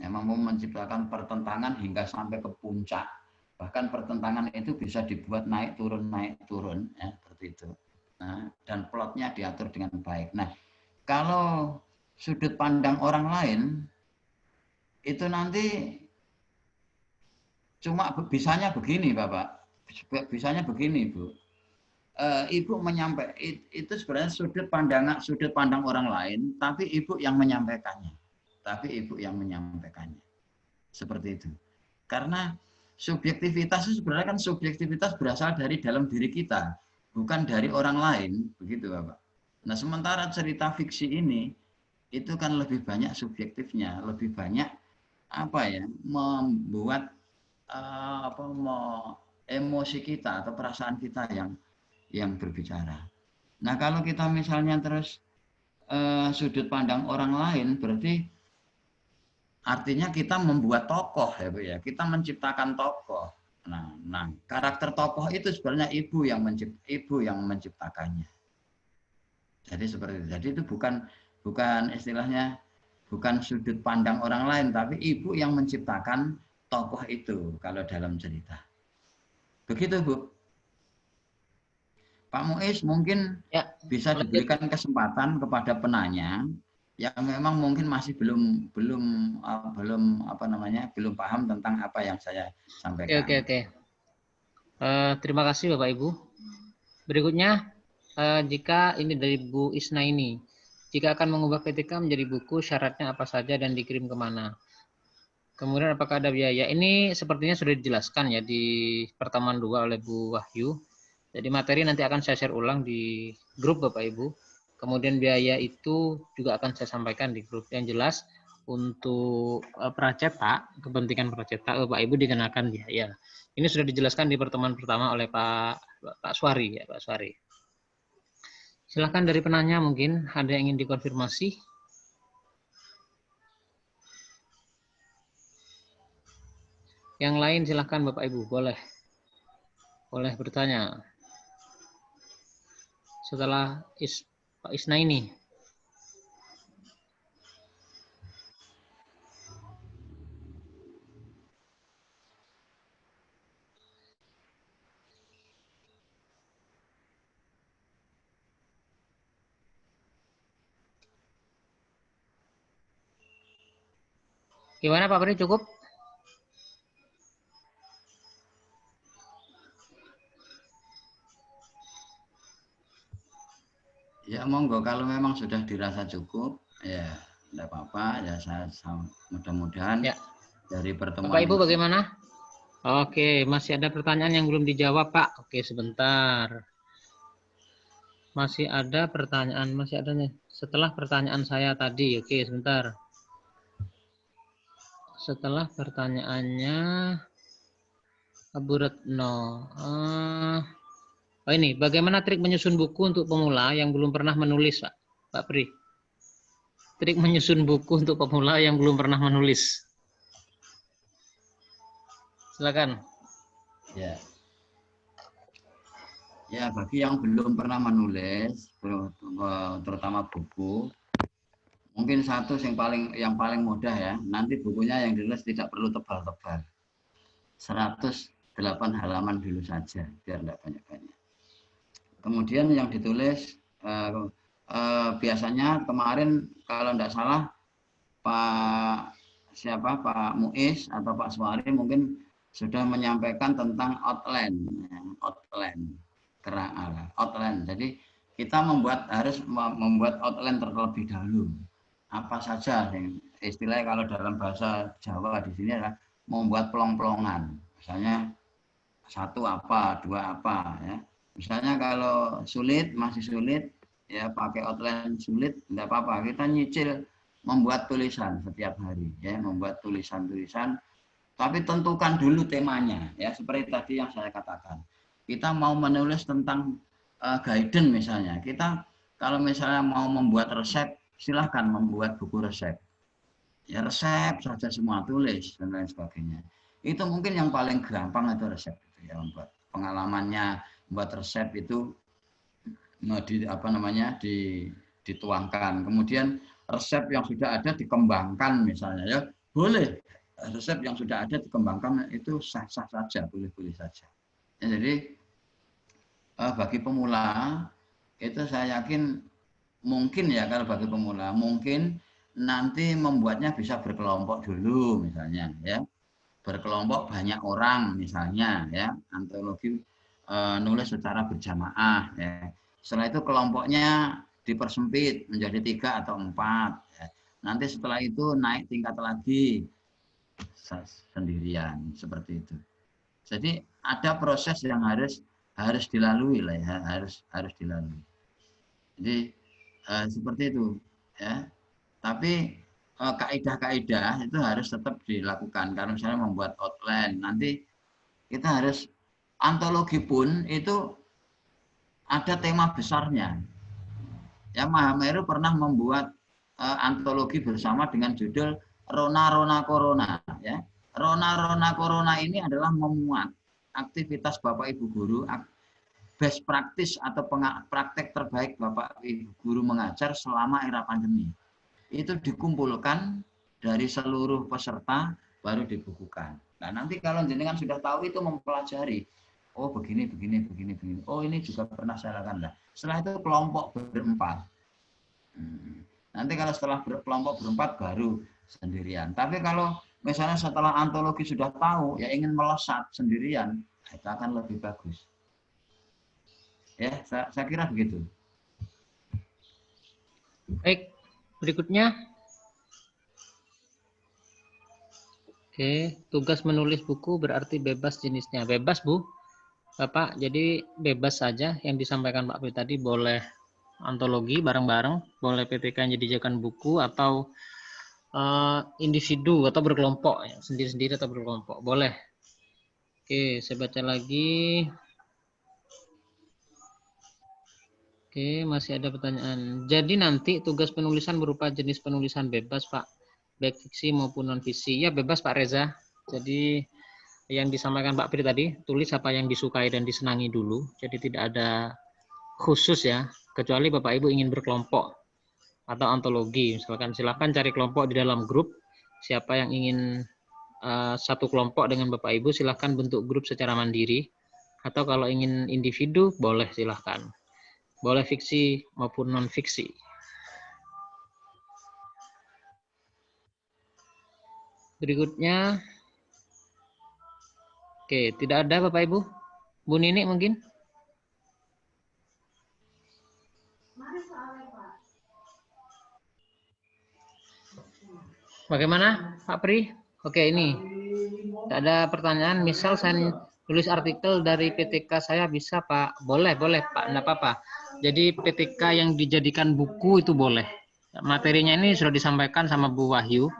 Ya, mampu menciptakan pertentangan hingga sampai ke puncak. Bahkan pertentangan itu bisa dibuat naik turun ya, seperti itu. Nah, dan plotnya diatur dengan baik. Nah, kalau sudut pandang orang lain itu nanti cuma bisanya begini, Bapak. Bisanya begini, Bu. Ibu menyampaikan itu sebenarnya sudut pandang orang lain, tapi ibu yang menyampaikannya. Seperti itu. Karena subjektivitas itu sebenarnya kan subjektivitas berasal dari dalam diri kita, bukan dari orang lain, begitu Bapak. Nah, sementara cerita fiksi ini itu kan lebih banyak subjektifnya, lebih banyak membuat emosi kita atau perasaan kita yang berbicara. Nah, kalau kita misalnya terus sudut pandang orang lain, berarti artinya kita membuat tokoh ya Bu ya. Kita menciptakan tokoh. Nah, karakter tokoh itu sebenarnya ibu yang menciptakannya. Jadi seperti itu. Jadi itu bukan istilahnya bukan sudut pandang orang lain, tapi ibu yang menciptakan tokoh itu kalau dalam cerita. Begitu Bu. Pak Muiz mungkin Ya, bisa diberikan kesempatan kepada penanya yang memang mungkin masih belum paham tentang apa yang saya sampaikan. Oke. Terima kasih Bapak Ibu. Berikutnya, jika ini dari Bu Isna ini, jika akan mengubah PTK menjadi buku, syaratnya apa saja dan dikirim kemana? Kemudian apakah ada biaya? Ini sepertinya sudah dijelaskan ya di pertemuan 2 oleh Bu Wahyu. Jadi materi nanti akan saya share ulang di grup Bapak Ibu. Kemudian biaya itu juga akan saya sampaikan di grup. Yang jelas untuk pracetak, kepentingan pracetak Bapak Ibu dikenakan biaya. Ini sudah dijelaskan di pertemuan pertama oleh Pak Suari ya, Pak Suari. Silahkan dari penanya mungkin ada yang ingin dikonfirmasi. Yang lain silahkan Bapak Ibu, boleh bertanya. Setelah Pak Isna ini. Gimana Pak Beri, cukup? Ya monggo, kalau memang sudah dirasa cukup, ya tidak apa-apa. Ya saya mudah-mudahan Ya. Dari pertemuan Bapak Ibu ini. bagaimana? Oke, masih ada pertanyaan yang belum dijawab Pak. Oke, sebentar. Masih ada pertanyaan, nih. Setelah pertanyaan saya tadi, oke sebentar. Setelah pertanyaannya Abu Retno. Oh ini, bagaimana trik menyusun buku untuk pemula yang belum pernah menulis, Pak Pri? Trik menyusun buku untuk pemula yang belum pernah menulis. Silakan. Ya. Ya, bagi yang belum pernah menulis, terutama buku, mungkin satu yang paling mudah ya. Nanti bukunya yang ditulis tidak perlu tebal-tebal. 108 halaman dulu saja, biar tidak banyak-banyak. Kemudian yang ditulis biasanya kemarin kalau tidak salah Pak Muiz atau Pak Suwari mungkin sudah menyampaikan tentang outline. Jadi kita harus membuat outline terlebih dahulu. Apa saja istilahnya kalau dalam bahasa Jawa di sini adalah membuat pelong-pelongan. Misalnya 1 apa, 2 apa ya. Misalnya kalau masih sulit ya pakai outline sulit tidak apa-apa. Kita nyicil membuat tulisan setiap hari ya, membuat tulisan-tulisan. Tapi tentukan dulu temanya ya, seperti tadi yang saya katakan. Kita mau menulis tentang guidance misalnya. Kita kalau misalnya mau membuat resep, silahkan membuat buku resep. Ya resep saja semua tulis dan lain sebagainya. Itu mungkin yang paling gampang itu resep itu ya, membuat pengalamannya membuat resep itu dituangkan. Kemudian resep yang sudah ada dikembangkan misalnya ya, boleh. Resep yang sudah ada dikembangkan itu sah-sah saja, boleh-boleh saja. Ya, jadi bagi pemula itu saya yakin mungkin ya, kalau bagi pemula mungkin nanti membuatnya bisa berkelompok dulu misalnya ya, berkelompok banyak orang misalnya ya, antologi nulis secara berjamaah ya. Setelah itu kelompoknya dipersempit menjadi 3 atau 4 ya. Nanti setelah itu naik tingkat lagi sendirian seperti itu. Jadi ada proses yang harus dilalui lah ya, harus dilalui. Jadi seperti itu ya. Tapi kaidah-kaidah itu harus tetap dilakukan. Karena misalnya membuat outline, nanti kita harus antologi pun itu ada tema besarnya. Ya, Mahameru pernah membuat antologi bersama dengan judul Rona Corona ya. Rona Corona ini adalah memuat aktivitas Bapak Ibu guru, best practice atau praktek terbaik Bapak Ibu guru mengajar selama era pandemi. Itu dikumpulkan dari seluruh peserta baru dibukukan. Nah, nanti kalau jenengan sudah tahu itu mempelajari, oh begini. Oh ini juga pernah saya lakukan. Nah, setelah itu kelompok berempat. Nanti kalau setelah kelompok berempat baru sendirian. Tapi kalau misalnya setelah antologi sudah tahu, ya ingin melesat sendirian, itu akan lebih bagus. Ya, saya kira begitu. Baik, berikutnya. Oke, tugas menulis buku berarti bebas jenisnya. Bebas, Bu. Bapak, jadi bebas saja yang disampaikan Pak Pri tadi, boleh antologi bareng-bareng, boleh PTK yang dijadikan buku atau individu atau berkelompok, ya, sendiri-sendiri atau berkelompok, boleh. Oke, saya baca lagi. Oke, masih ada pertanyaan. Jadi nanti tugas penulisan berupa jenis penulisan bebas, Pak, baik fiksi maupun non fiksi. Ya bebas, Pak Reza. Jadi yang disampaikan Pak Pri tadi, tulis apa yang disukai dan disenangi dulu. Jadi tidak ada khusus ya, kecuali Bapak Ibu ingin berkelompok atau antologi. Misalkan silakan cari kelompok di dalam grup. Siapa yang ingin satu kelompok dengan Bapak Ibu, silakan bentuk grup secara mandiri. Atau kalau ingin individu, boleh silahkan. Boleh fiksi maupun non fiksi. Berikutnya, oke, tidak ada Bapak Ibu. Bu Nini mungkin? Bagaimana Pak Pri? Oke, ini. Tidak ada pertanyaan. Misal saya tulis artikel dari PTK saya bisa Pak? Boleh Pak, tidak apa-apa. Jadi PTK yang dijadikan buku itu boleh. Materinya ini sudah disampaikan sama Bu Wahyu.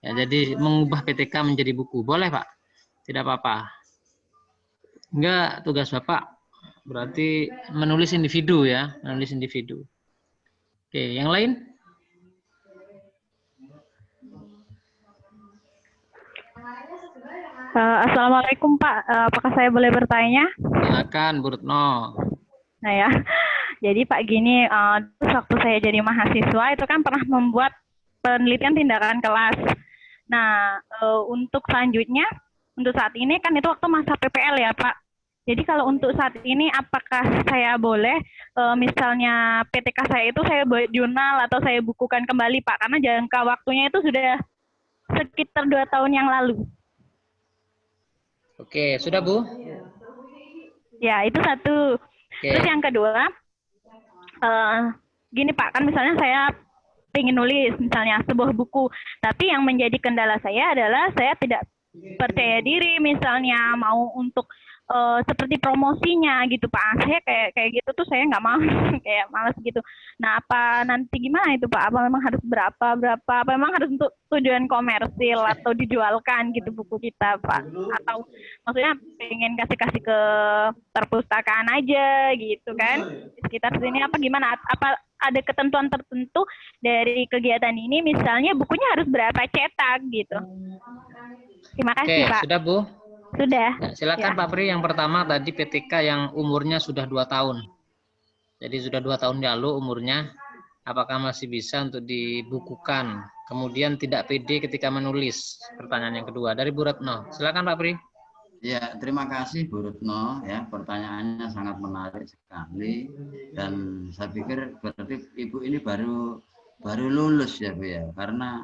Ya, jadi mengubah PTK menjadi buku. Boleh Pak? Tidak apa-apa. Enggak, tugas Bapak. Berarti menulis individu ya. Menulis individu. Oke, yang lain? Assalamualaikum Pak, apakah saya boleh bertanya? Silakan Bu Retno. Nah ya, jadi Pak gini, waktu saya jadi mahasiswa itu kan pernah membuat penelitian tindakan kelas. Nah, untuk selanjutnya untuk saat ini kan itu waktu masa PPL ya Pak. Jadi kalau untuk saat ini apakah saya boleh misalnya PTK saya itu saya buat jurnal atau saya bukukan kembali Pak, karena jangka waktunya itu sudah sekitar 2 tahun yang lalu. Oke, sudah Bu? Ya, itu satu. Oke. Terus yang kedua, gini Pak, kan misalnya saya ingin nulis misalnya sebuah buku, tapi yang menjadi kendala saya adalah saya tidak percaya diri misalnya mau untuk seperti promosinya gitu Pak. Saya kayak gitu tuh saya nggak mau, kayak malas gitu. Nah, apa nanti gimana itu Pak? Apa memang harus berapa? Apa memang harus untuk tujuan komersil atau dijualkan gitu buku kita Pak? Atau maksudnya pengen kasih ke perpustakaan aja gitu kan? Di sekitar sini apa gimana? Apa ada ketentuan tertentu dari kegiatan ini, misalnya bukunya harus berapa cetak gitu? Terima kasih Oke, Pak. sudah Bu? Sudah. Ya, silakan Ya. Pak Pri. Yang pertama tadi PTK yang umurnya sudah 2 tahun. Jadi sudah 2 tahun lalu umurnya, apakah masih bisa untuk dibukukan? Kemudian tidak pede ketika menulis. Pertanyaan yang kedua dari Bu Retno. Silakan Pak Pri. Ya, terima kasih Bu Retno ya, pertanyaannya sangat menarik sekali dan saya pikir berarti Ibu ini baru lulus ya Bu ya, karena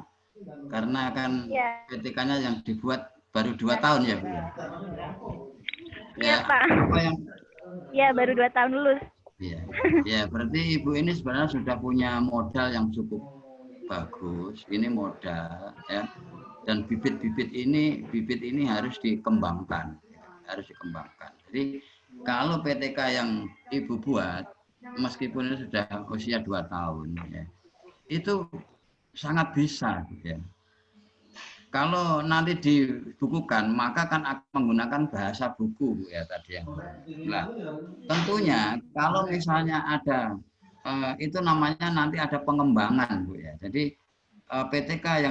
kan PTK-nya yang dibuat baru 2 tahun ya Bu ya. Iya Pak. Apa yang Ya, baru 2 tahun lulus. ya, ya berarti Ibu ini sebenarnya sudah punya modal yang cukup bagus. Ini modal ya. Dan bibit ini harus dikembangkan, Jadi kalau PTK yang Ibu buat, meskipun itu sudah usia 2 tahun, ya, itu sangat bisa, ya. Kalau nanti dibukukan, maka kan akan menggunakan bahasa buku, ya tadi yang. Nah, tentunya kalau misalnya ada, itu namanya nanti ada pengembangan, Bu ya. Jadi PTK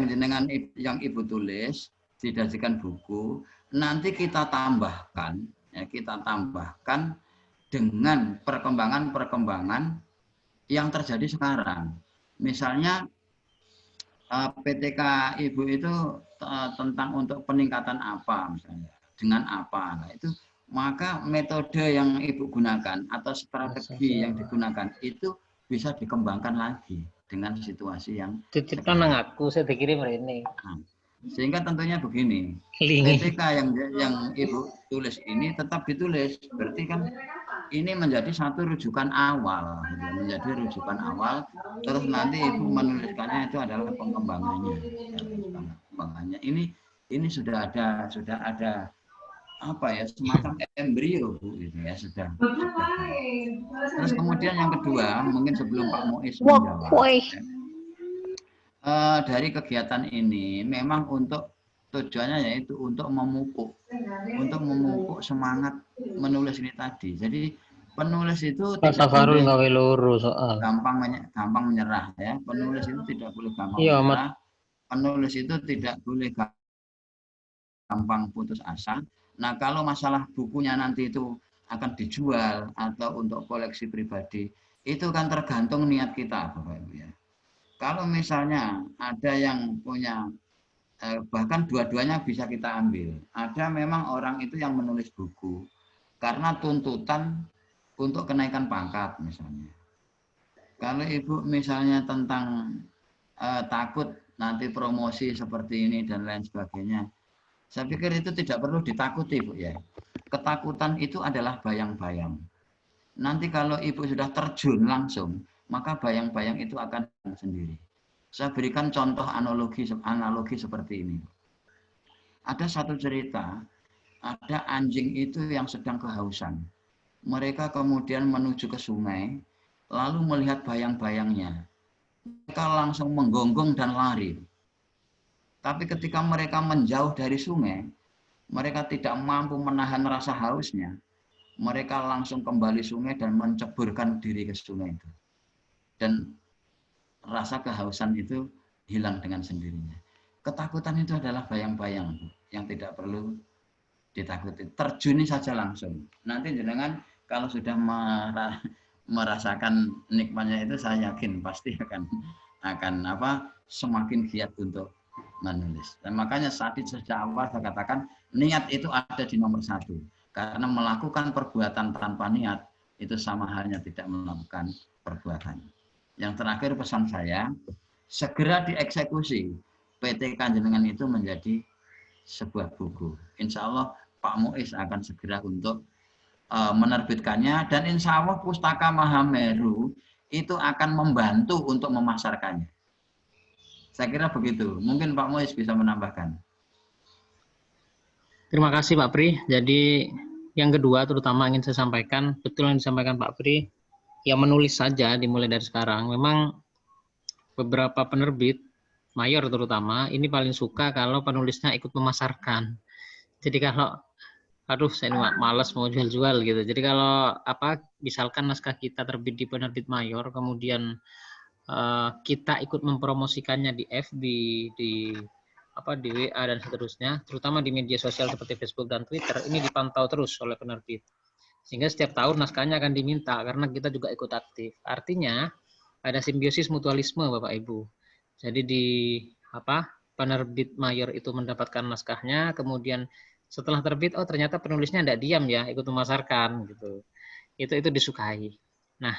yang Ibu tulis dijadikan buku, nanti kita tambahkan dengan perkembangan yang terjadi sekarang. Misalnya PTK Ibu itu tentang untuk peningkatan apa misalnya, dengan apa. Nah, itu maka metode yang Ibu gunakan atau strategi yang digunakan itu bisa dikembangkan lagi dengan situasi yang titipkan nang aku, saya dikirim ini. Sehingga tentunya begini, PTK yang Ibu tulis ini tetap ditulis, berarti kan ini menjadi satu rujukan awal, terus nanti Ibu menuliskannya itu adalah pengembangannya. Ini sudah ada apa ya, semacam embrio Bu, gitu ya, sudah. Terus kemudian yang kedua, mungkin sebelum Pak Muiz menjawab, dari kegiatan ini memang untuk tujuannya yaitu untuk memupuk semangat menulis ini tadi. Jadi penulis itu tidak boleh gampang menyerah ya. Penulis itu tidak boleh gampang menyerah. Penulis itu tidak boleh gampang putus asa. Nah, kalau masalah bukunya nanti itu akan dijual atau untuk koleksi pribadi, itu kan tergantung niat kita, Bapak Ibu ya. Kalau misalnya ada yang punya, bahkan dua-duanya bisa kita ambil. Ada memang orang itu yang menulis buku karena tuntutan untuk kenaikan pangkat misalnya. Kalau Ibu misalnya tentang takut nanti promosi seperti ini dan lain sebagainya, saya pikir itu tidak perlu ditakuti, Bu ya. Ketakutan itu adalah bayang-bayang. Nanti kalau Ibu sudah terjun langsung, maka bayang-bayang itu akan sendiri. Saya berikan contoh analogi seperti ini. Ada satu cerita, ada anjing itu yang sedang kehausan. Mereka kemudian menuju ke sungai, lalu melihat bayang-bayangnya. Mereka langsung menggonggong dan lari. Tapi ketika mereka menjauh dari sungai, mereka tidak mampu menahan rasa hausnya. Mereka langsung kembali sungai dan menceburkan diri ke sungai itu. Dan rasa kehausan itu hilang dengan sendirinya. Ketakutan itu adalah bayang-bayang yang tidak perlu ditakuti. Terjuni saja langsung. Nanti jenengan kalau sudah merasakan nikmatnya itu, saya yakin pasti akan semakin giat untuk menulis. Dan makanya sejak awal saya katakan niat itu ada di nomor 1. Karena melakukan perbuatan tanpa niat itu sama halnya tidak melakukan perbuatan. Yang terakhir pesan saya, segera dieksekusi. PTK jenengan itu menjadi sebuah buku. Insya Allah Pak Muiz akan segera untuk menerbitkannya, dan insya Allah Pustaka Mahameru itu akan membantu untuk memasarkannya. Saya kira begitu. Mungkin Pak Muiz bisa menambahkan. Terima kasih Pak Pri. Jadi yang kedua terutama ingin saya sampaikan, betul yang disampaikan Pak Pri, ya menulis saja dimulai dari sekarang. Memang beberapa penerbit, mayor terutama, ini paling suka kalau penulisnya ikut memasarkan. Jadi kalau, aduh saya malas mau jual-jual gitu. Jadi kalau misalkan naskah kita terbit di penerbit mayor, kemudian kita ikut mempromosikannya di FB, di WA dan seterusnya, terutama di media sosial seperti Facebook dan Twitter, ini dipantau terus oleh penerbit. Sehingga setiap tahun naskahnya akan diminta karena kita juga ikut aktif. Artinya ada simbiosis mutualisme Bapak Ibu. Jadi di penerbit mayor itu mendapatkan naskahnya, kemudian setelah terbit, oh ternyata penulisnya tidak diam ya, ikut memasarkan gitu. Itu disukai. Nah,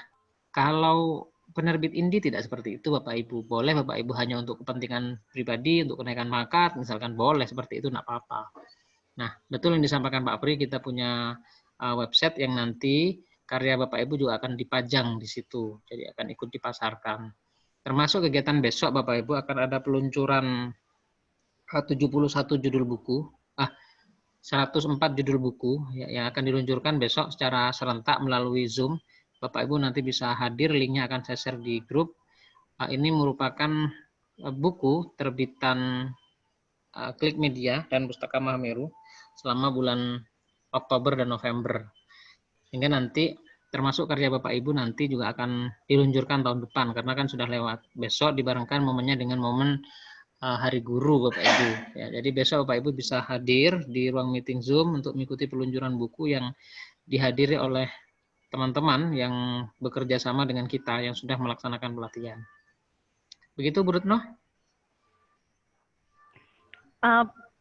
kalau penerbit indie tidak seperti itu Bapak Ibu. Boleh Bapak Ibu hanya untuk kepentingan pribadi, untuk kenaikan pangkat, misalkan boleh seperti itu, tidak apa-apa. Nah, betul yang disampaikan Pak Pri, kita punya website yang nanti karya Bapak Ibu juga akan dipajang di situ. Jadi akan ikut dipasarkan. Termasuk kegiatan besok Bapak Ibu akan ada peluncuran 71 judul buku, 104 judul buku yang akan diluncurkan besok secara serentak melalui Zoom. Bapak Ibu nanti bisa hadir, linknya akan saya share di grup. Ini merupakan buku terbitan Klik Media dan Pustaka Mahameru selama bulan Oktober dan November. Sehingga nanti termasuk karya Bapak Ibu nanti juga akan diluncurkan tahun depan karena kan sudah lewat. Besok dibarengkan momennya dengan momen Hari Guru Bapak Ibu. Ya, jadi besok Bapak Ibu bisa hadir di ruang meeting Zoom untuk mengikuti peluncuran buku yang dihadiri oleh teman-teman yang bekerja sama dengan kita yang sudah melaksanakan pelatihan. Begitu Bu Retno?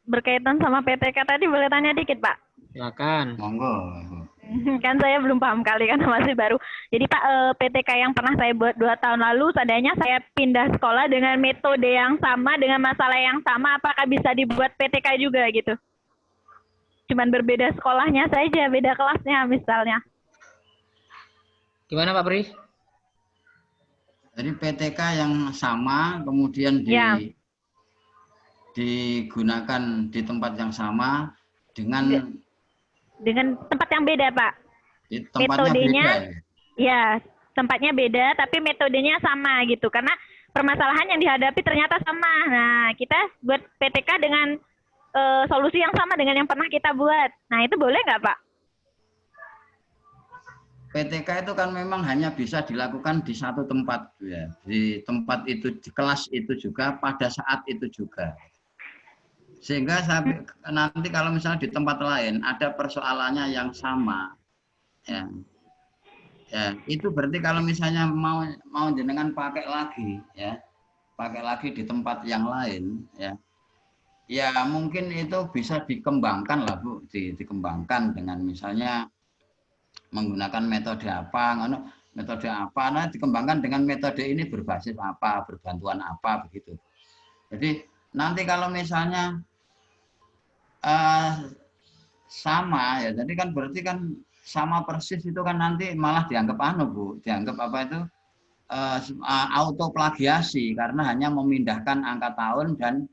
Berkaitan sama PTK tadi boleh tanya dikit Pak? Silakan. Monggo. Kan saya belum paham kali karena masih baru. Jadi Pak, PTK yang pernah saya buat 2 tahun lalu, seandainya saya pindah sekolah dengan metode yang sama, dengan masalah yang sama, apakah bisa dibuat PTK juga gitu? Cuman berbeda sekolahnya saja, beda kelasnya misalnya. Gimana Pak Pri? Jadi PTK yang sama kemudian digunakan di tempat yang sama dengan tempat yang beda Pak. Di tempatnya metodenya beda. Ya, tempatnya beda tapi metodenya sama gitu. Karena permasalahan yang dihadapi ternyata sama. Nah, kita buat PTK dengan solusi yang sama dengan yang pernah kita buat. Nah, itu boleh nggak Pak? PTK itu kan memang hanya bisa dilakukan di satu tempat, ya. Di tempat itu, di kelas itu juga, pada saat itu juga. Sehingga nanti kalau misalnya di tempat lain ada persoalannya yang sama, ya, itu berarti kalau misalnya mau jenengan pakai lagi di tempat yang lain, ya mungkin itu bisa dikembangkan lah Bu, dikembangkan dengan misalnya menggunakan metode apa, nah dikembangkan dengan metode ini berbasis apa, berbantuan apa begitu. Jadi nanti kalau misalnya sama ya, jadi kan berarti kan sama persis itu kan nanti malah dianggap Bu, dianggap auto plagiasi karena hanya memindahkan angka tahun dan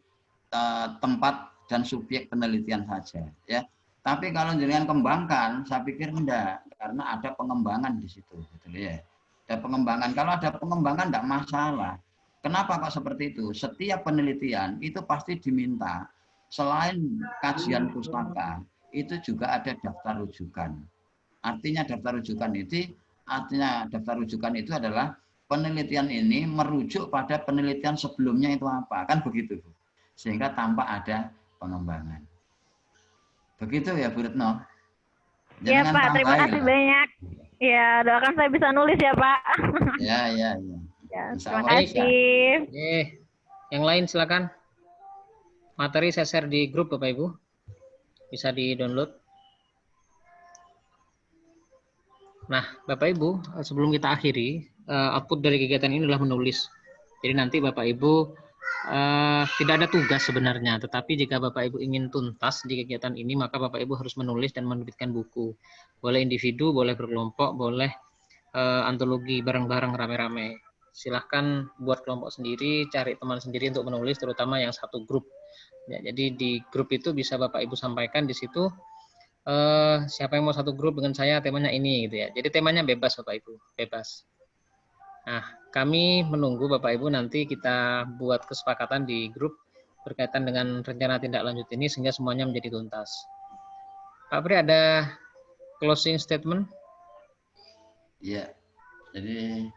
tempat dan subjek penelitian saja ya. Tapi kalau jenengan kembangkan, saya pikir enggak, karena ada pengembangan di situ, gitu ya. Ada pengembangan. Kalau ada pengembangan enggak masalah. Kenapa kok seperti itu? Setiap penelitian itu pasti diminta selain kajian pustaka, itu juga ada daftar rujukan. Artinya daftar rujukan itu adalah penelitian ini merujuk pada penelitian sebelumnya itu apa, kan begitu, sehingga tampak ada pengembangan. Begitu ya Bu Retno. Ya Pak, terima kasih banyak. Ya, doakan saya bisa nulis ya Pak. Ya. Ya, terima kasih. Yang lain silakan. materi saya share di grup Bapak Ibu. Bisa di-download. Nah, Bapak Ibu, sebelum kita akhiri, output dari kegiatan ini adalah menulis. Jadi nanti Bapak Ibu tidak ada tugas sebenarnya, tetapi jika Bapak Ibu ingin tuntas di kegiatan ini, maka Bapak Ibu harus menulis dan menerbitkan buku. Boleh individu, boleh berkelompok, boleh antologi bareng-bareng rame-rame. Silahkan buat kelompok sendiri, cari teman sendiri untuk menulis, terutama yang satu grup. Ya, jadi di grup itu bisa Bapak Ibu sampaikan di situ, siapa yang mau satu grup dengan saya, temanya ini gitu ya. Jadi temanya bebas Bapak Ibu, bebas. Nah, kami menunggu Bapak Ibu nanti kita buat kesepakatan di grup berkaitan dengan rencana tindak lanjut ini sehingga semuanya menjadi tuntas. Pak Pri, ada closing statement? Ya, jadi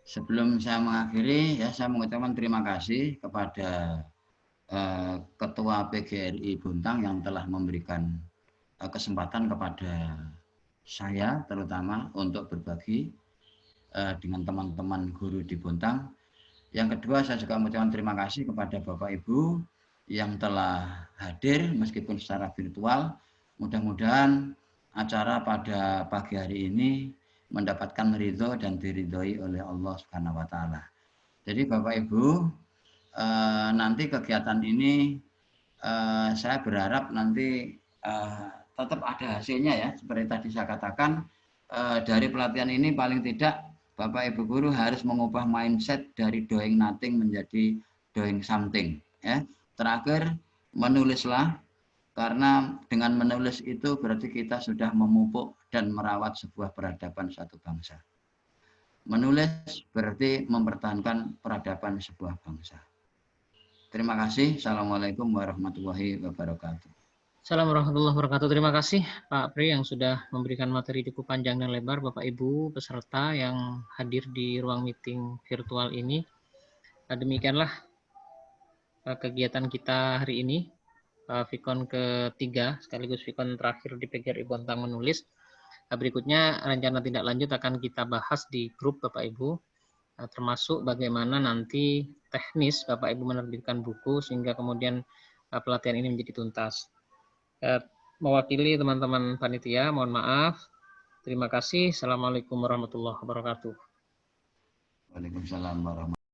sebelum saya mengakhiri, ya saya mengucapkan terima kasih kepada Ketua PGRI Bontang yang telah memberikan kesempatan kepada saya terutama untuk berbagi dengan teman-teman guru di Bontang. Yang kedua, saya juga mengucapkan terima kasih kepada Bapak Ibu yang telah hadir meskipun secara virtual. Mudah-mudahan acara pada pagi hari ini mendapatkan ridho dan diridhoi oleh Allah Subhanahu wa taala. Jadi Bapak Ibu, nanti kegiatan ini saya berharap nanti tetap ada hasilnya ya. Seperti tadi saya katakan, dari pelatihan ini paling tidak Bapak Ibu guru harus mengubah mindset dari doing nothing menjadi doing something. Ya. Terakhir, menulislah, karena dengan menulis itu berarti kita sudah memupuk dan merawat sebuah peradaban suatu bangsa. Menulis berarti mempertahankan peradaban sebuah bangsa. Terima kasih. Assalamualaikum warahmatullahi wabarakatuh. Assalamualaikum warahmatullahi wabarakatuh. Terima kasih Pak Pri yang sudah memberikan materi cukup panjang dan lebar. Bapak Ibu peserta yang hadir di ruang meeting virtual ini. Demikianlah kegiatan kita hari ini. Vikon ketiga sekaligus Vikon terakhir di PGRI Bontang menulis. Berikutnya rencana tindak lanjut akan kita bahas di grup Bapak Ibu. Termasuk bagaimana nanti teknis Bapak Ibu menerbitkan buku sehingga kemudian pelatihan ini menjadi tuntas. Mewakili teman-teman panitia, mohon maaf. Terima kasih. Assalamualaikum warahmatullahi wabarakatuh. Waalaikumsalam warahmatullahi wabarakatuh.